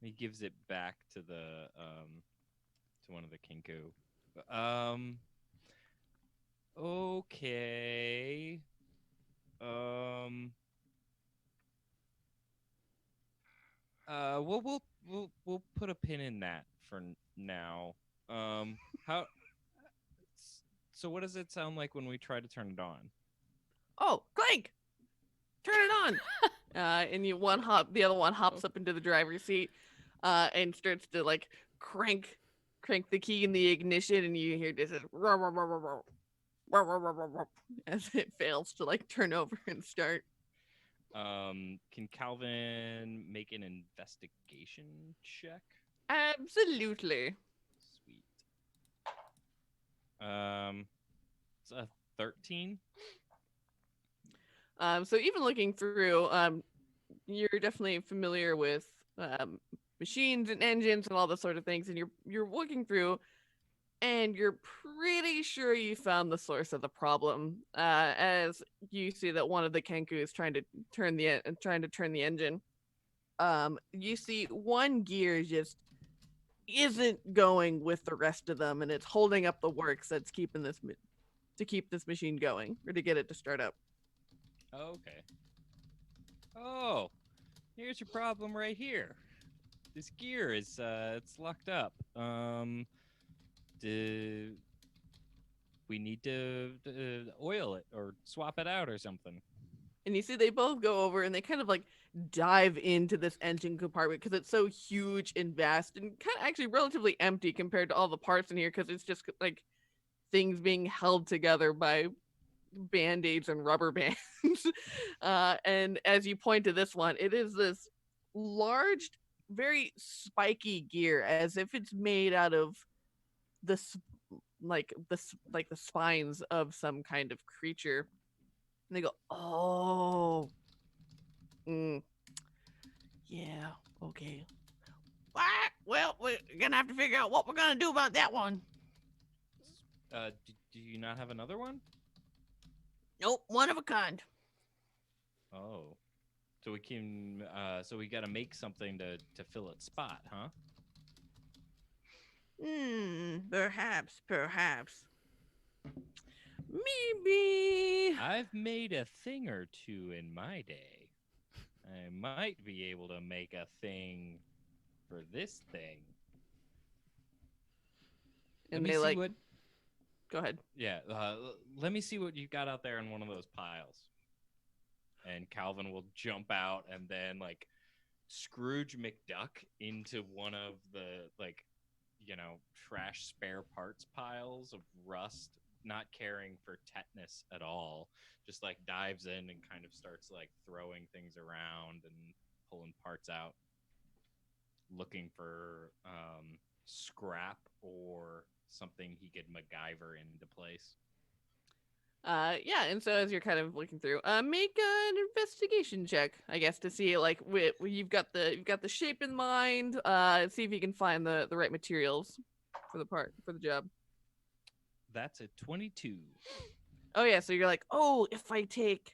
He gives it back to the to one of the Kinku. Okay. We'll put a pin in that for now. How? So what does it sound like when we try to turn it on? Oh, clank! Turn it on! And the other one hops up into the driver's seat, and starts to like crank the key in the ignition, and you hear this as it fails to like turn over and start. Can Calvin make an investigation check? Absolutely. Sweet. It's a 13. So even looking through, you're definitely familiar with machines and engines and all those sort of things, and you're looking through, and you're pretty sure you found the source of the problem. As you see that one of the Kenku is trying to turn the engine. You see one gear just isn't going with the rest of them, and it's holding up the works that's keep this machine going, or to get it to start up. Okay. Oh, here's your problem right here. This gear is it's locked up. We need to oil it or swap it out or something. And you see they both go over and they kind of like dive into this engine compartment because it's so huge and vast and kind of actually relatively empty compared to all the parts in here, because it's just like things being held together by band-aids and rubber bands. And as you point to this one, it is this large, very spiky gear, as if it's made out of the spines of some kind of creature. And they go, oh, yeah, okay. Well, we're gonna have to figure out what we're gonna do about that one. Do you not have another one? Nope, one of a kind. Oh, so we can. So we got to make something to fill its spot, huh? Perhaps. Maybe. I've made a thing or two in my day. I might be able to make a thing for this thing. And they like. Go ahead. Yeah, let me see what you got out there in one of those piles. And Calvin will jump out and then like Scrooge McDuck into one of the trash spare parts piles of rust, not caring for tetanus at all. Just like dives in and kind of starts like throwing things around and pulling parts out, looking for scrap or something he could MacGyver into place. Yeah, and so as you're kind of looking through, make an investigation check, I guess, to see like you've got the shape in mind. See if you can find the right materials for the job. That's a 22. Oh yeah, so you're like, oh, if I take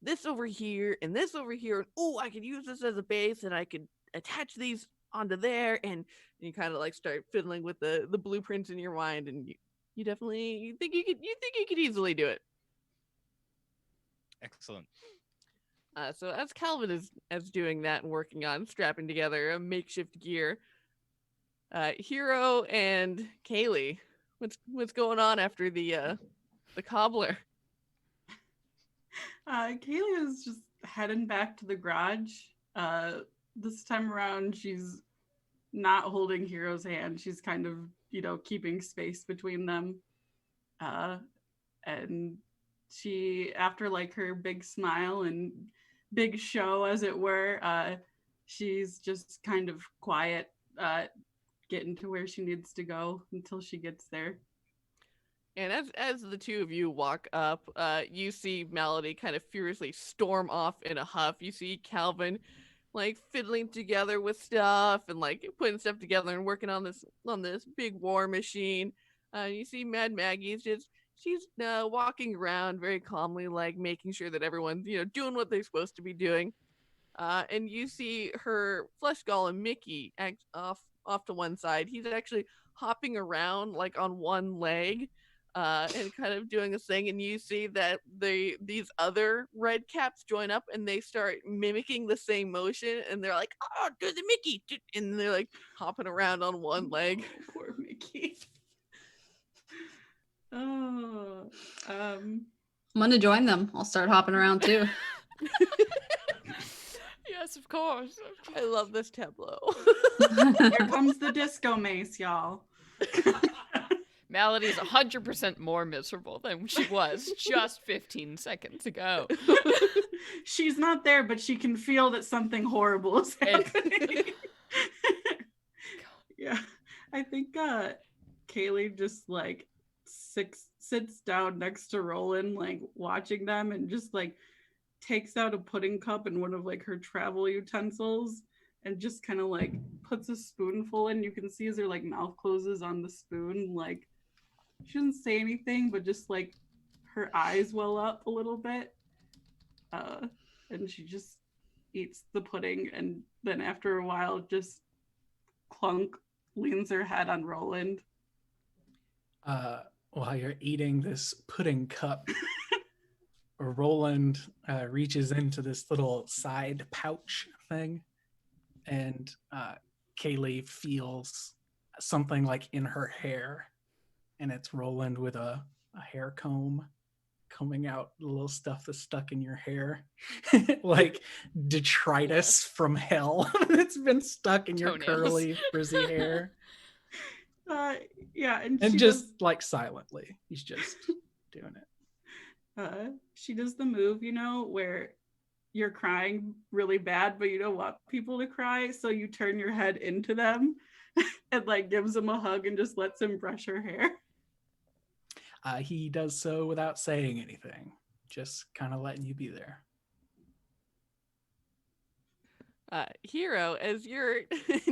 this over here and this over here, and oh, I could use this as a base, and I could attach these onto there, and you kind of like start fiddling with the blueprints in your mind, and you think you could easily do it. Excellent. So as Calvin is doing that and working on strapping together a makeshift gear, Hero and Kaylee, what's going on after the cobbler? Kaylee is just heading back to the garage. This time around, she's not holding Hero's hand. She's kind of, keeping space between them. And she, after like her big smile and big show, as it were, she's just kind of quiet, getting to where she needs to go until she gets there. And as the two of you walk up, you see Melody kind of furiously storm off in a huff. You see Calvin like fiddling together with stuff and like putting stuff together and working on this big war machine. You see Mad Maggie's she's walking around very calmly, like making sure that everyone's doing what they're supposed to be doing. And you see her flesh golem Mickey off to one side. He's actually hopping around like on one leg. And kind of doing this thing, and you see that these other red caps join up and they start mimicking the same motion, and they're like, "Oh, do the Mickey!" And they're like hopping around on one leg. Oh, poor Mickey. Oh, I'm gonna join them. I'll start hopping around too. Yes, of course. I love this tableau. Here comes the disco mace, y'all. Melody's 100% more miserable than she was just 15 seconds ago. She's not there, but she can feel that something horrible is happening. Yeah, I think Kaylee just like sits down next to Roland, like watching them, and just like takes out a pudding cup and one of like her travel utensils and just kind of like puts a spoonful in. You can see as her like mouth closes on the spoon, like she doesn't say anything, but just like her eyes well up a little bit. And she just eats the pudding, and then after a while just clunk leans her head on Roland. While you're eating this pudding cup, Roland reaches into this little side pouch thing, and Kaylee feels something like in her hair, and it's Roland with a hair comb combing out the little stuff that's stuck in your hair. Like detritus from hell that's been stuck in your Toenails. curly, frizzy hair. Yeah, and And she just like silently, he's just doing it. She does the move, where you're crying really bad, but you don't want people to cry, so you turn your head into them and like gives him a hug and just lets him brush her hair. He does so without saying anything, just kind of letting you be there. Hero, as you're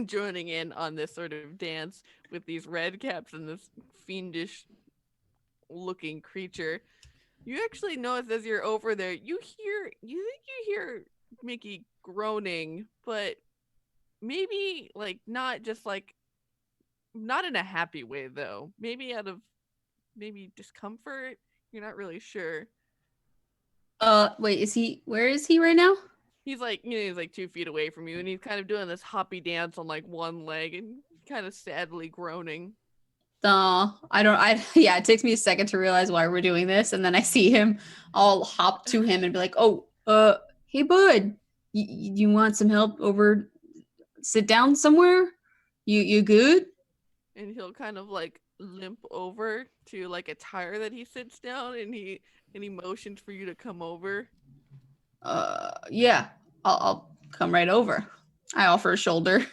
joining in on this sort of dance with these red caps and this fiendish looking creature, you actually notice as you're over there, you hear Mickey groaning, but maybe like not in a happy way though. Maybe out of discomfort. You're not really sure. Wait, where is he right now? He's like, he's like 2 feet away from you, and he's kind of doing this hoppy dance on like one leg and kind of sadly groaning. It takes me a second to realize why we're doing this, and then I see him. I'll hop to him and be like, hey bud, you want some help over, sit down somewhere? You good? And he'll kind of like limp over to like a tire that he sits down, and he motions for you to come over. Yeah, I'll come right over. I offer a shoulder.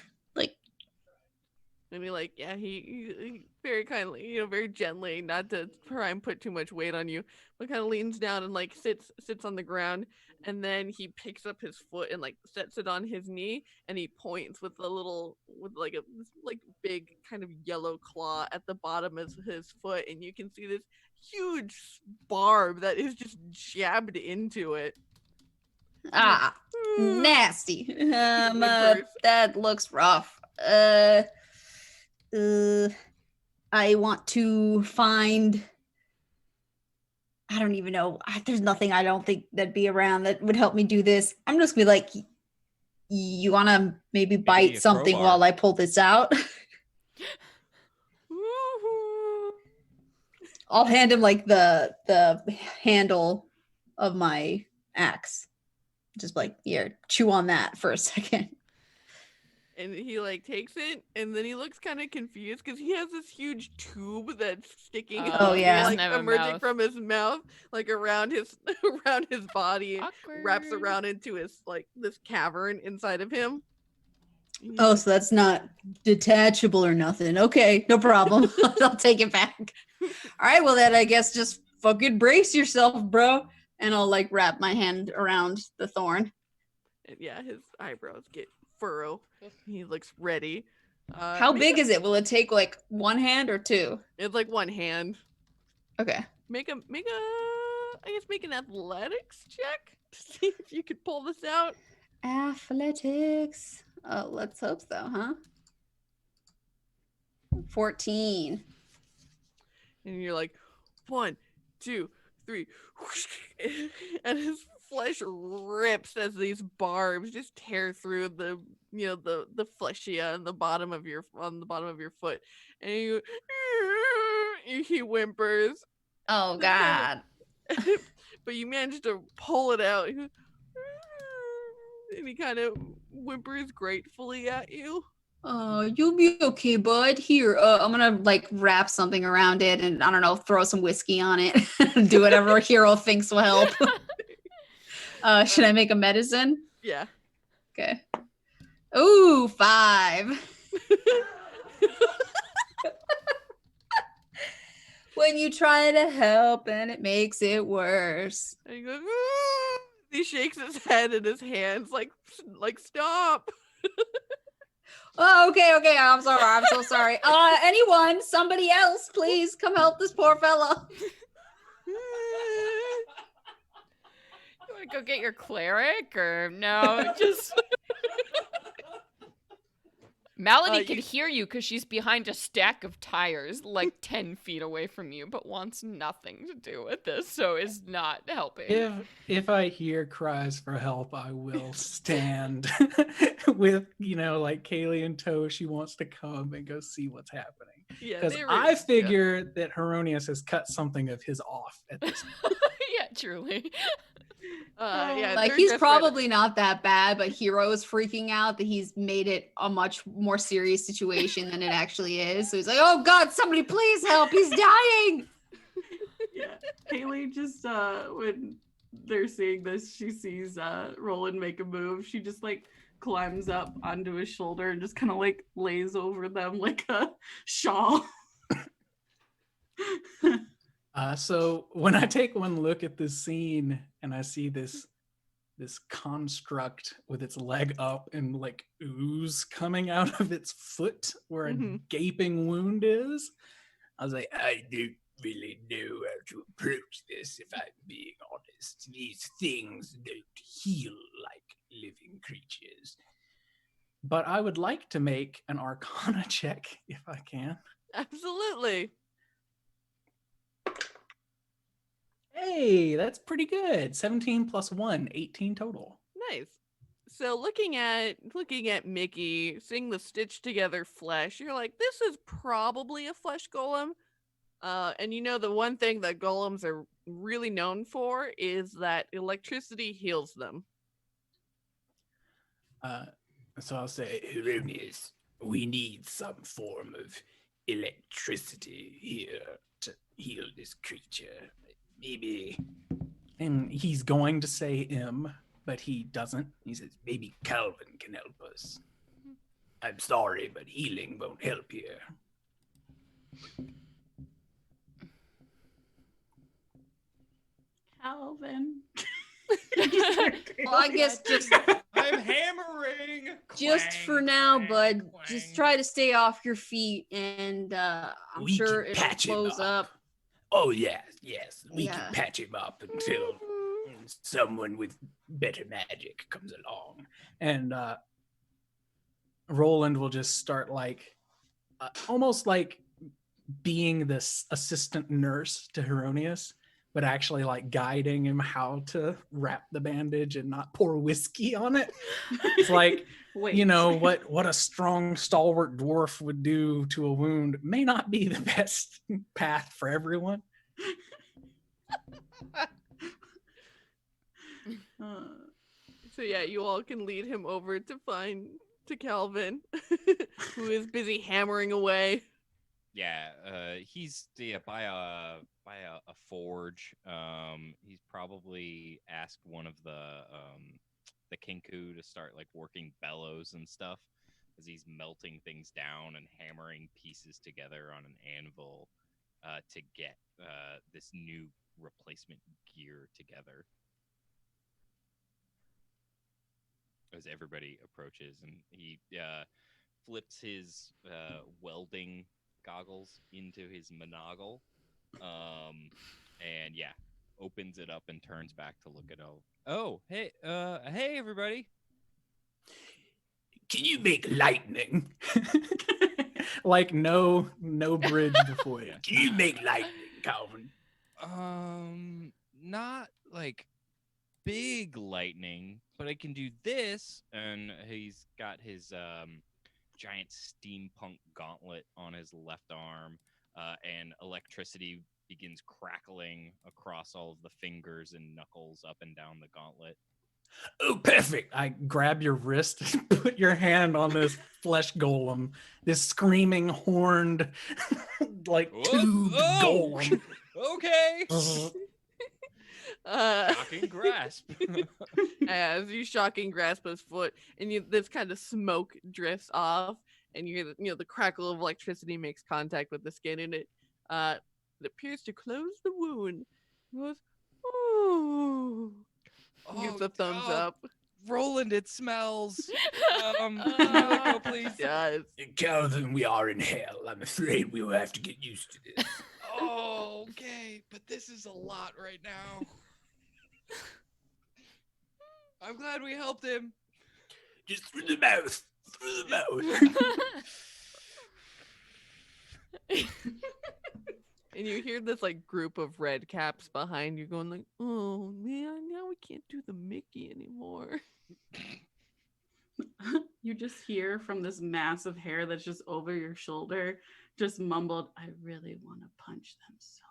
And he very kindly, very gently, not to try and put too much weight on you, but kind of leans down and like sits on the ground, and then he picks up his foot and like sets it on his knee, and he points with a big kind of yellow claw at the bottom of his foot, and you can see this huge barb that is just jabbed into it. Nasty. That looks rough. I want to find, I don't even know. There's nothing I don't think that'd be around that would help me do this. I'm just gonna be like, you want to maybe bite something crowbar. while I pull this out? Woohoo. I'll hand him like the handle of my axe. Just like, here, chew on that for a second. And he like takes it, and then he looks kind of confused because he has this huge tube that's sticking Oh, out, he doesn't like have a emerging mouth. from his mouth, like around his around his body, wraps Awkward. around into his like this cavern inside of him. He's Oh, like, so that's not detachable or nothing. Okay, no problem. I'll take it back. All right, well then I guess just fucking brace yourself, bro. And I'll like wrap my hand around the thorn. and yeah, his eyebrows get furrow. He looks ready. How big is it? Will it take like one hand or two? It's like one hand. Okay. Make a I guess make an athletics check to see if you could pull this out. Athletics. Oh, let's hope so, huh? 14. And you're like, 1, 2, 3, and his flesh rips as these barbs just tear through the the flescia on the bottom of your foot, and he whimpers, Oh God. but you manage to pull it out, and he kind of whimpers gratefully at you. You'll be okay, bud. Here, I'm gonna like wrap something around it and I don't know, throw some whiskey on it. Do whatever a hero thinks will help. Should I make a medicine? Yeah. Okay. Ooh, 5. When you try to help and it makes it worse. And he goes, "Ah!" He shakes his head and his hands like stop. Oh, okay. I'm sorry. I'm so sorry. Anyone, somebody else, please come help this poor fella. You want to go get your cleric or no? Just Malady can hear you because she's behind a stack of tires, like 10 feet away from you, but wants nothing to do with this, so is not helping. If I hear cries for help, I will stand with like Kaylee in tow. She wants to come and go see what's happening. Yeah, Because I figure that Heronius has cut something of his off at this point. Yeah, truly. Yeah, Like they're he's just probably not that bad, but Hero is freaking out that he's made it a much more serious situation than it actually is. So he's like, "Oh God, somebody please help! He's dying!" Yeah, Kaylee just when they're seeing this, she sees Roland make a move. She just like climbs up onto his shoulder and just kind of like lays over them like a shawl. So when I take one look at this scene and I see this construct with its leg up and like ooze coming out of its foot where a gaping wound is, I was like, I don't really know how to approach this, if I'm being honest. These things don't heal like living creatures. but I would like to make an Arcana check if I can. Absolutely. Hey, that's pretty good. 17 plus 1, 18 total. Nice. So looking at Mickey, seeing the stitched together flesh, you're like, this is probably a flesh golem. And the one thing that golems are really known for is that electricity heals them. So I'll say, Erroneous. We need some form of electricity here to heal this creature. Maybe. and he's going to say M, but he doesn't. He says, maybe Calvin can help us. I'm sorry, but healing won't help here. Calvin. Well, I guess just I'm hammering. just for now, bud. Just try to stay off your feet, and I'm We sure can it'll patch him close up. Oh, yes. We Yeah. can patch him up until someone with better magic comes along. And Roland will just start like almost like being this assistant nurse to Heronius, but actually like guiding him how to wrap the bandage and not pour whiskey on it. It's like, Wait, you know, what a strong, stalwart dwarf would do to a wound may not be the best path for everyone. So yeah, you all can lead him over to Calvin, who is busy hammering away. Yeah, he's by a forge. He's probably asked one of the kinku to start like working bellows and stuff as he's melting things down and hammering pieces together on an anvil to get this new replacement gear together. As everybody approaches, and he flips his welding goggles into his monocle, and yeah, opens it up and turns back to look at hey everybody. Can you make lightning? Like no bridge before you. Can you make lightning, Calvin? Not like big lightning, but I can do this. And he's got his giant steampunk gauntlet on his left arm, and electricity begins crackling across all of the fingers and knuckles up and down the gauntlet. Oh, perfect. I grab your wrist and put your hand on this flesh golem, this screaming horned, like tubed golem. Okay. Uh, Shocking grasp. as you shocking grasp his foot, and this kind of smoke drifts off, and you hear the crackle of electricity makes contact with the skin, and it appears to close the wound. He goes, "Ooh." Gives a thumbs up. Roland, it smells. Can I let go, please? Yes. Calvin, we are in hell. I'm afraid we will have to get used to this. Oh, okay, but this is a lot right now. I'm glad we helped him. Just through the mouth. Through the mouth. And you hear this like group of red caps behind you going like, "Oh man, now we can't do the Mickey anymore." You just hear from this mass of hair that's just over your shoulder, just mumbled, "I really want to punch them so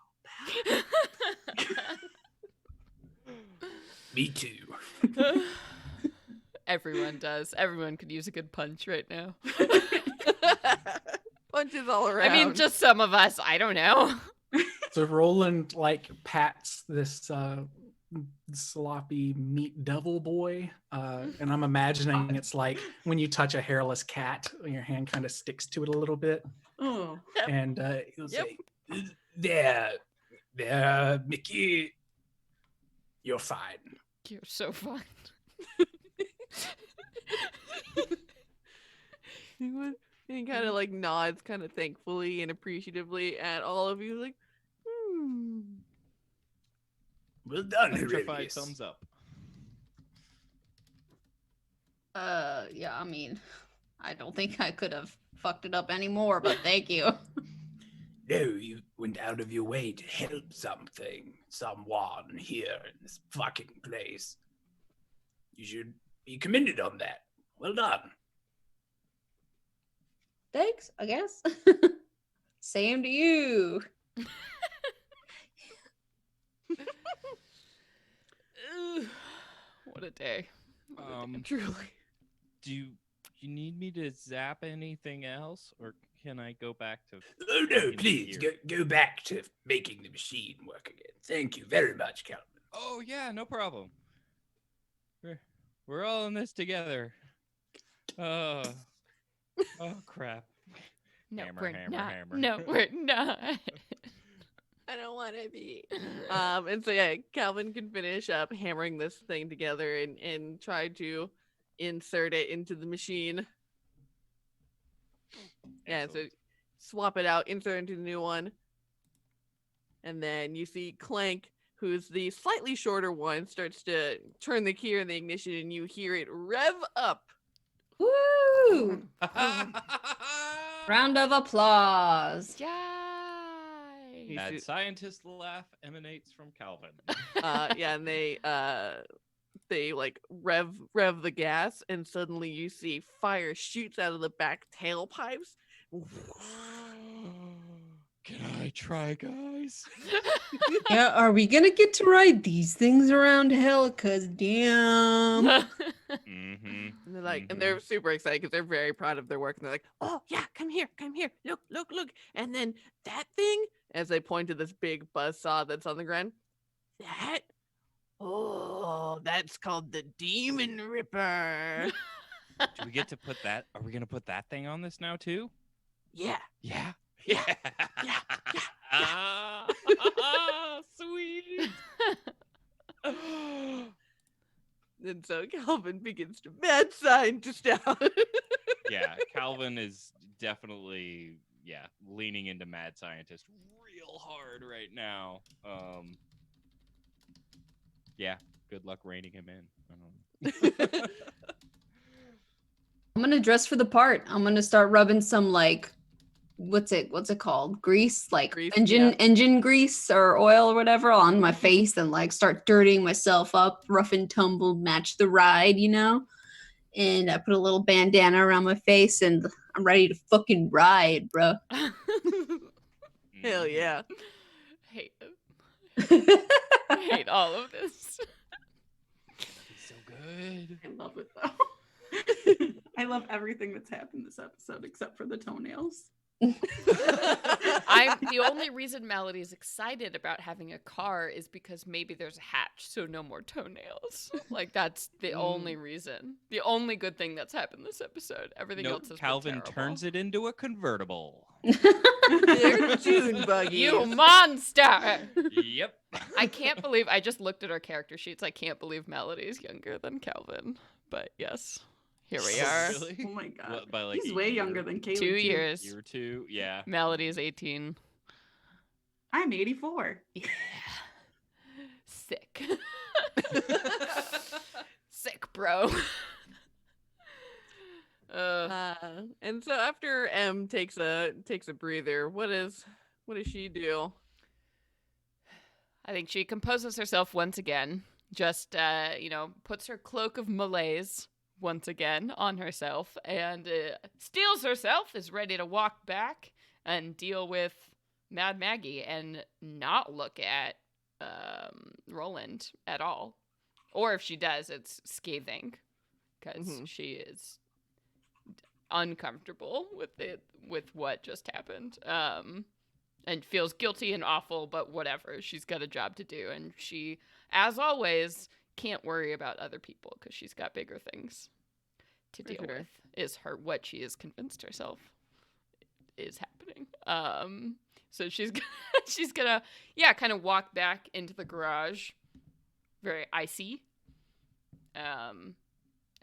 bad." Me too. Everyone does. Everyone could use a good punch right now. Punches all around. I mean, just some of us. I don't know. So Roland like pats this sloppy meat devil boy, and I'm imagining it's like when you touch a hairless cat, your hand kind of sticks to it a little bit, Oh, and he'll Yep. say, There, Mickey. You're fine. You're so fun. He kind of like nods, kind of thankfully and appreciatively at all of you, like, Well done, Petrified Aurelius. thumbs up. Yeah, I mean, I don't think I could have fucked it up anymore, but thank you. No, you went out of your way to help someone here in this fucking place. You should be commended on that. Well done. Thanks, I guess. Same to you. What a day. truly. Do you need me to zap anything else, or can I go back to? Oh no, making the please gear? go back to making the machine work again. Thank you very much, Calvin. Oh yeah, no problem. We're all in this together. Oh crap. No, Hammer, we're hammer, not. hammer. No, we're not. I don't want to be. And so yeah, Calvin can finish up hammering this thing together and try to insert it into the machine. Yeah, so Excellent. swap it out, insert into the new one. And then you see Clank, who's the slightly shorter one, starts to turn the key in the ignition, and you hear it rev up. Woo! Round of applause. Yay! You Mad see- scientist laugh emanates from Calvin. yeah, and they like rev the gas, and suddenly you see fire shoots out of the back tailpipes. Can I try, guys? Yeah, are we gonna get to ride these things around hell? Cause damn. Mm-hmm. And they're like, and they're super excited because they're very proud of their work. And they're like, "Oh yeah, come here, look!" And then that thing, as they point to this big buzzsaw that's on the ground, that's called the Demon Ripper. Do we get to put that? Are we gonna put that thing on this now too? Yeah. Yeah. Yeah. Sweet. And so Calvin begins to mad scientist out. Yeah, Calvin is definitely leaning into mad scientist real hard right now. Yeah, good luck reining him in. I'm gonna dress for the part. I'm gonna start rubbing some like what's it called? Grease, like Grease, engine grease or oil or whatever on my face and like start dirtying myself up, rough and tumble, match the ride, you know? And I put a little bandana around my face and I'm ready to fucking ride, bro. Hell yeah. Hate it. Hate all of this. He's so good. I love it though. I love everything that's happened this episode except for the toenails. The only reason Melody is excited about having a car is because maybe there's a hatch, so no more toenails. Like that's the only reason. The only good thing that's happened this episode. Everything else has Calvin been terrible. turns it into a convertible. They're June buggies. You monster! Yep. I can't believe I just looked at our character sheets. I can't believe Melody is younger than Calvin. But yes, here we are. Really? Oh my god. What, by like He's a way year? younger than Kaylee. 2 too. years. Year or two, yeah. Melody is 18. I'm 84. Yeah. Sick. Sick, bro. And so after M takes a breather, what does she do? I think she composes herself once again. Just, puts her cloak of malaise once again on herself and steels herself, is ready to walk back and deal with Mad Maggie and not look at Roland at all. Or if she does, it's scathing because she is uncomfortable with what just happened. And feels guilty and awful, but whatever. She's got a job to do, and she, as always, can't worry about other people because she's got bigger things to deal with. Is what she has convinced herself is happening. So she's gonna kind of walk back into the garage, very icy. And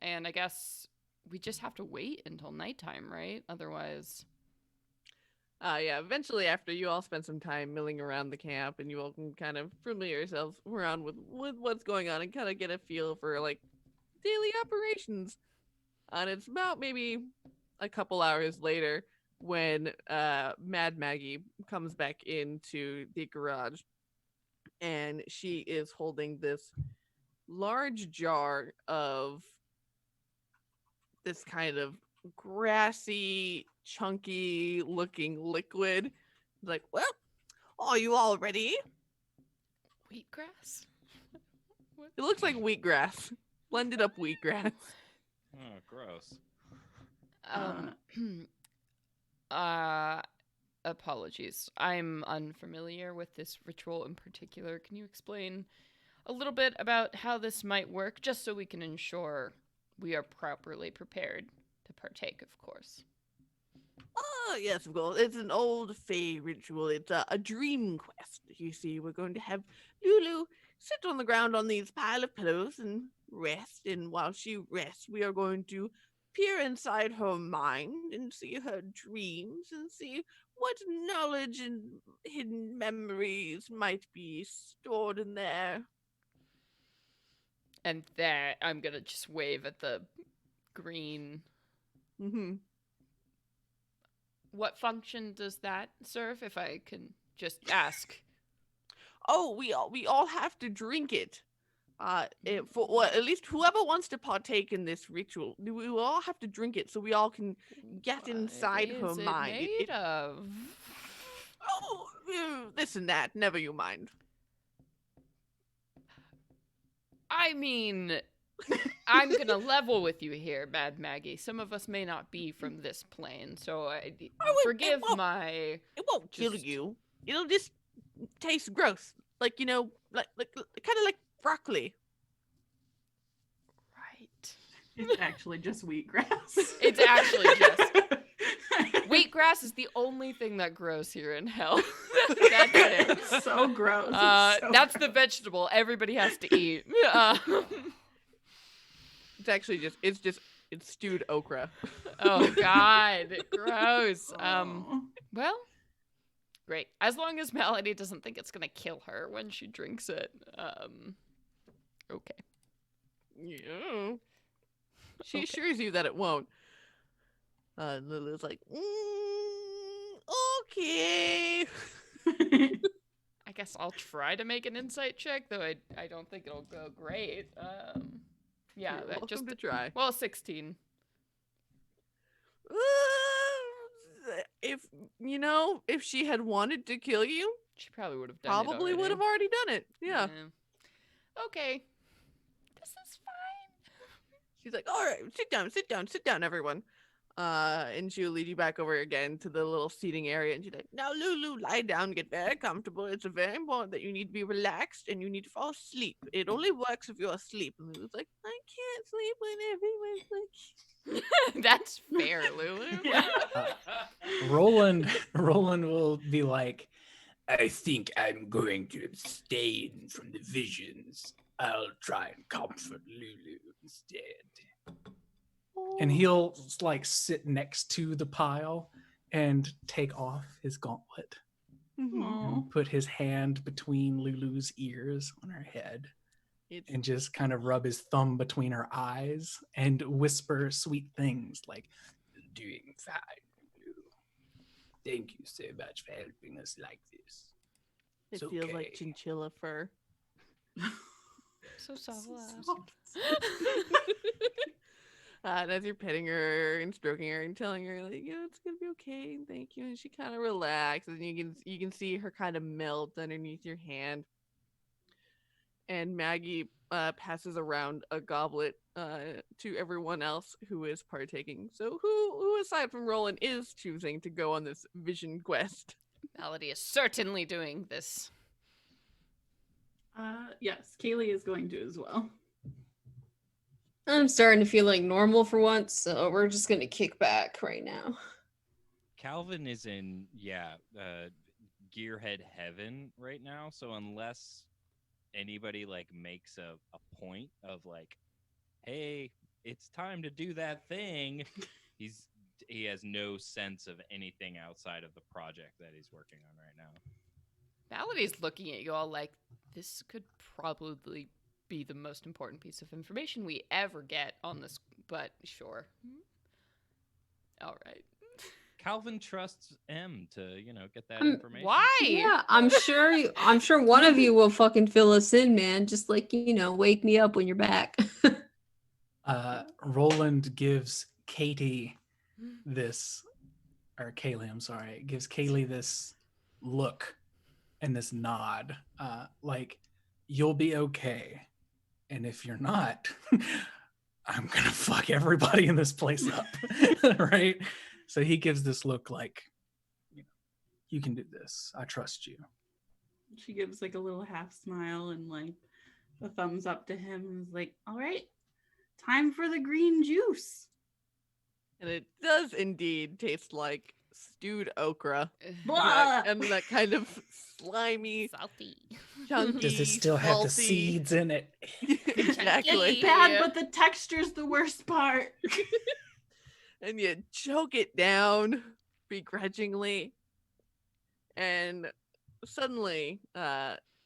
I guess we just have to wait until nighttime, right? Otherwise. Eventually after you all spend some time milling around the camp and you all can kind of familiar yourselves around with what's going on and kind of get a feel for like daily operations. And it's about maybe a couple hours later when Mad Maggie comes back into the garage and she is holding this large jar of this kind of grassy, chunky looking liquid. Like, well, are you all ready? Wheatgrass? It looks like wheatgrass. Blended up wheatgrass. Oh, gross. Apologies. I'm unfamiliar with this ritual in particular. Can you explain a little bit about how this might work, just so we can ensure we are properly prepared to partake, of course? Oh, yes, of course. It's an old Fey ritual. It's a dream quest. You see, we're going to have Lulu sit on the ground on these pile of pillows and rest. And while she rests, we are going to peer inside her mind and see her dreams and see what knowledge and hidden memories might be stored in there. And that I'm gonna just wave at the green. Mm-hmm. What function does that serve, if I can Just ask. Oh, we all have to drink it. For well, at least whoever wants to partake in this ritual, we will all have to drink it so we all can get inside her What is it mind. made of? Oh, this and that. Never you mind. I mean, I'm gonna level with you here, Mad Maggie. Some of us may not be from this plane, so forgive my. It won't kill just- you. It'll just taste gross, like like kind of like broccoli. Right. It's actually just wheatgrass. It's actually just wheatgrass is the only thing that grows here in hell. That's it. It's so gross. It's so That's gross. the vegetable everybody has to eat. It's actually it's stewed okra. Oh God, gross. Oh. Well, great. As long as Melody doesn't think it's gonna kill her when she drinks it. Okay. Yeah. She Okay. assures you that it won't. Lulu's like, okay. I guess I'll try to make an insight check, though I don't think it'll go great. Yeah, You're that welcome just to try. well, 16. If she had wanted to kill you, She probably would have done probably it. would have already done it. Yeah. Okay. This is fine. She's like, all right, sit down, everyone. And she'll lead you back over again to the little seating area. And she's like, now, Lulu, lie down, get very comfortable. It's very important that you need to be relaxed and you need to fall asleep. It only works if you're asleep. And Lulu's like, I can't sleep when everyone's like. That's fair, Lulu. Roland will be like, I think I'm going to abstain from the visions. I'll try and comfort Lulu instead. and he'll like sit next to the pile and take off his gauntlet Mhm. Aw. and put his hand between Lulu's ears on her head and just kind of rub his thumb between her eyes and whisper sweet things like, Doing fine, Lulu. Thank you so much for helping us like this. It It's feels like okay. chinchilla fur. So soft. And as you're petting her and stroking her and telling her like, it's gonna be okay, thank you, and she kind of relaxes, and you can see her kind of melt underneath your hand. And Maggie passes around a goblet to everyone else who is partaking. So who aside from Roland is choosing to go on this vision quest? Melody is certainly doing this. Yes, Kaylee is going to as well. I'm starting to feel like normal for once, so we're just gonna kick back right now. Calvin is in gearhead heaven right now, so unless anybody like makes a point of like, hey, it's time to do that thing, he has no sense of anything outside of the project that he's working on right now. Melody's looking at you all like, this could probably be the most important piece of information we ever get on this, but sure. All right. Calvin trusts M to, get that I'm- information. Why? Yeah, I'm sure one of you will fucking fill us in, man. Just like, wake me up when you're back. Roland gives Katie this, or Kaylee, I'm sorry, gives Kaylee this look and this nod, like, you'll be okay. And if you're not, I'm gonna fuck everybody in this place up. Right? So he gives this look like, you can do this. I trust you. She gives like a little half smile and like a thumbs up to him and is like, all right, time for the green juice. And it does indeed taste like stewed okra. Blah! And that kind of slimy, Salty. chunky, Does it still have the salty- seeds in it? Exactly. It's bad, Yeah. but the texture's the worst part. And you choke it down begrudgingly. And suddenly,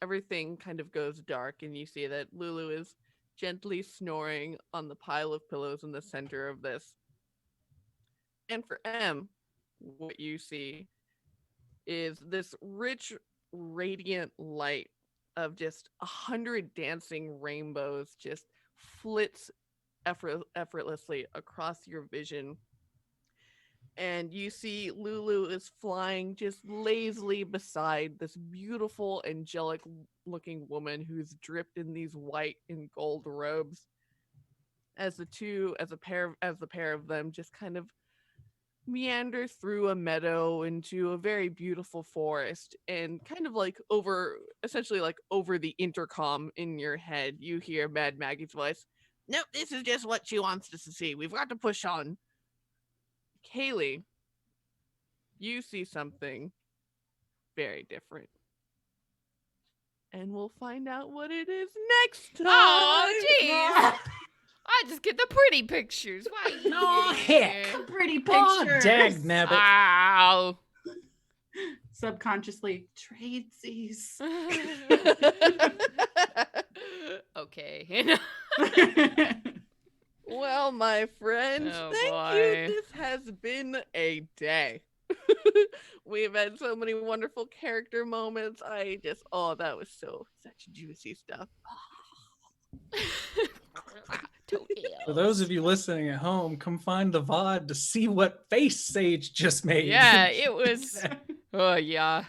everything kind of goes dark, and you see that Lulu is gently snoring on the pile of pillows in the center of this. And for M, what you see is this rich, radiant light of just 100 dancing rainbows just flits effortlessly across your vision. And you see Lulu is flying just lazily beside this beautiful, angelic looking woman who's dripped in these white and gold robes. As the pair of them just kind of meander through a meadow into a very beautiful forest, and kind of like essentially like over the intercom in your head, you hear Mad Maggie's voice. Nope, this is just what she wants us to see. We've got to push on. Kaylee, you see something very different. And we'll find out what it is next time. Oh, jeez. I just get the pretty pictures. Why? No, heck. Pretty Oh, pictures. dag nabbit. Ow. Subconsciously, tradesies. Okay. Well, my friends, Oh, thank boy. you. This has been a day. We've had so many wonderful character moments. That was such juicy stuff. For those of you listening at home, come find the VOD to see what face Sage just made. Yeah, it was. Oh, yeah.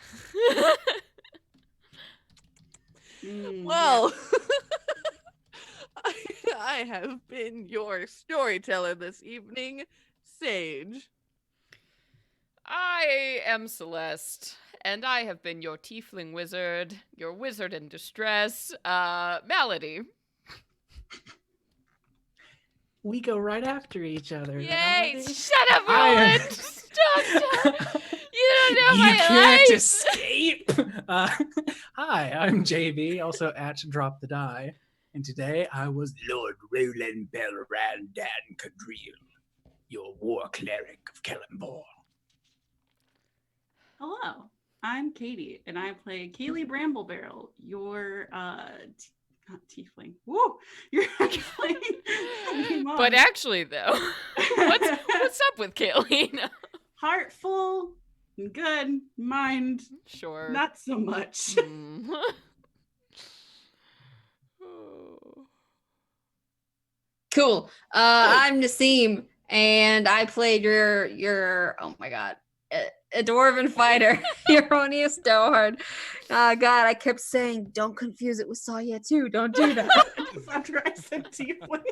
Well, I have been your storyteller this evening, Sage. I am Celeste, and I have been your tiefling wizard, your wizard in distress, Malady. We go right after each other. Yay! nowadays. Shut up, I am- Roland! Stop! You don't know You my can't life! escape. Hi, I'm JB, also at Drop the Die, and today I was Lord Roland Belran Dan Cadril, your war cleric of Kellenborn. Hello, I'm Katie, and I play Kaylee Bramblebarrel, your not tiefling. Woo! You're actually But actually, though, what's up with Kaylee? heartful and good, mind Sure. not so much. Mm. Cool. I'm Naseem, and I played your oh my god, a dwarven fighter, Erroneous Dohard. God, I kept saying, don't confuse it with Saya too. Don't do that. After I said tiefling.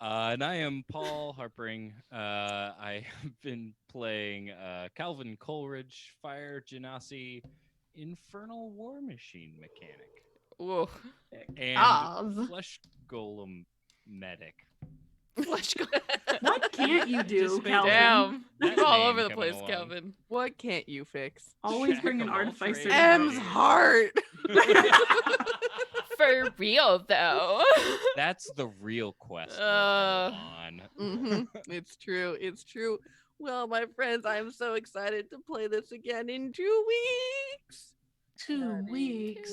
And I am Paul Harpering. I have been playing Calvin Coleridge, Fire Genasi, Infernal War Machine Mechanic, Whoa. and Oz. Flesh Golem Medic. Flesh What can't you do, Just made Calvin? Damn. That You're all name over the coming place, along. Calvin. What can't you fix? Always Jack bring an of all artificer. trades. M's heart. For real, though. That's the real quest. we're Uh, on. It's true. It's true. Well, my friends, I'm so excited to play this again in 2 weeks. 2 weeks.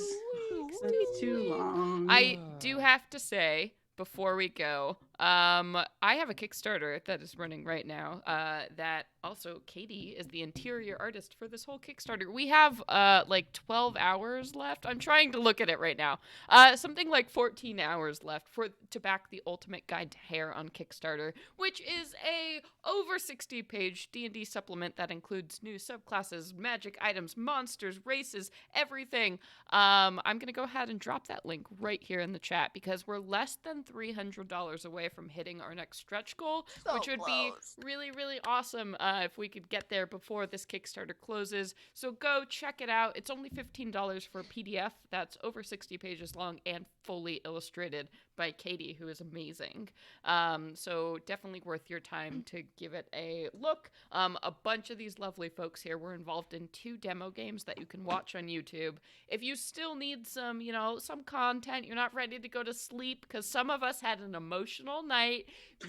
That's too long. I do have to say, before we go, I have a Kickstarter that is running right now. That also Katie is the interior artist for this whole Kickstarter. We have like 12 hours left. I'm trying to look at it right now. Something like 14 hours left to back the Ultimate Guide to Hair on Kickstarter, which is a over 60-page D&D supplement that includes new subclasses, magic items, monsters, races, everything. I'm gonna go ahead and drop that link right here in the chat because we're less than $300 away from hitting our next stretch goal, So which would close. be really, really awesome if we could get there before this Kickstarter closes. So go check it out. It's only $15 for a PDF that's over 60 pages long and fully illustrated by Katie, who is amazing. So definitely worth your time to give it a look. A bunch of these lovely folks here were involved in 2 demo games that you can watch on YouTube. If you still need some, some content, you're not ready to go to sleep because some of us had an emotional night.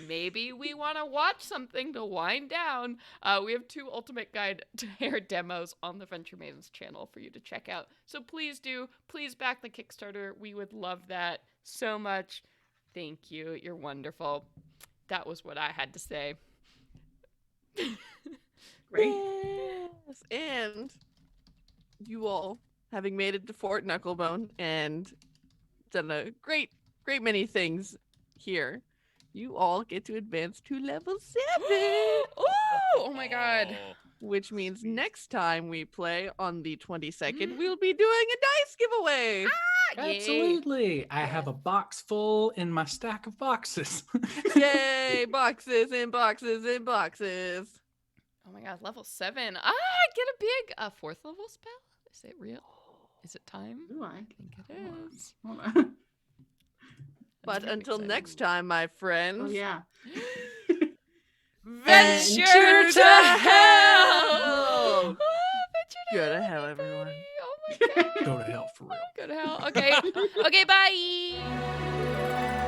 Maybe we want to watch something to wind down. We have 2 Ultimate Guide to Hair demos on the Venture Maidens channel for you to check out. So please back the Kickstarter. We would love that so much. Thank you. You're wonderful. That was what I had to say. Great. Yes. And you all, having made it to Fort Knucklebone and done a great many things here, you all get to advance to level 7. Oh my god. Which means Sweet. next time we play on the 22nd, we'll be doing a dice giveaway. Yay. Absolutely. I have a box full in my stack of boxes. Yay! Boxes and boxes and boxes. Oh my god, level 7. I get a big 4th level spell? Is it real? Is it time? Ooh, I I think it is. Hold on. But very until exciting. next time, my friends. Oh yeah. Venture to hell! Go to hell, everyone. Oh my god. Go to hell for real. Go to hell. Okay. Okay, bye.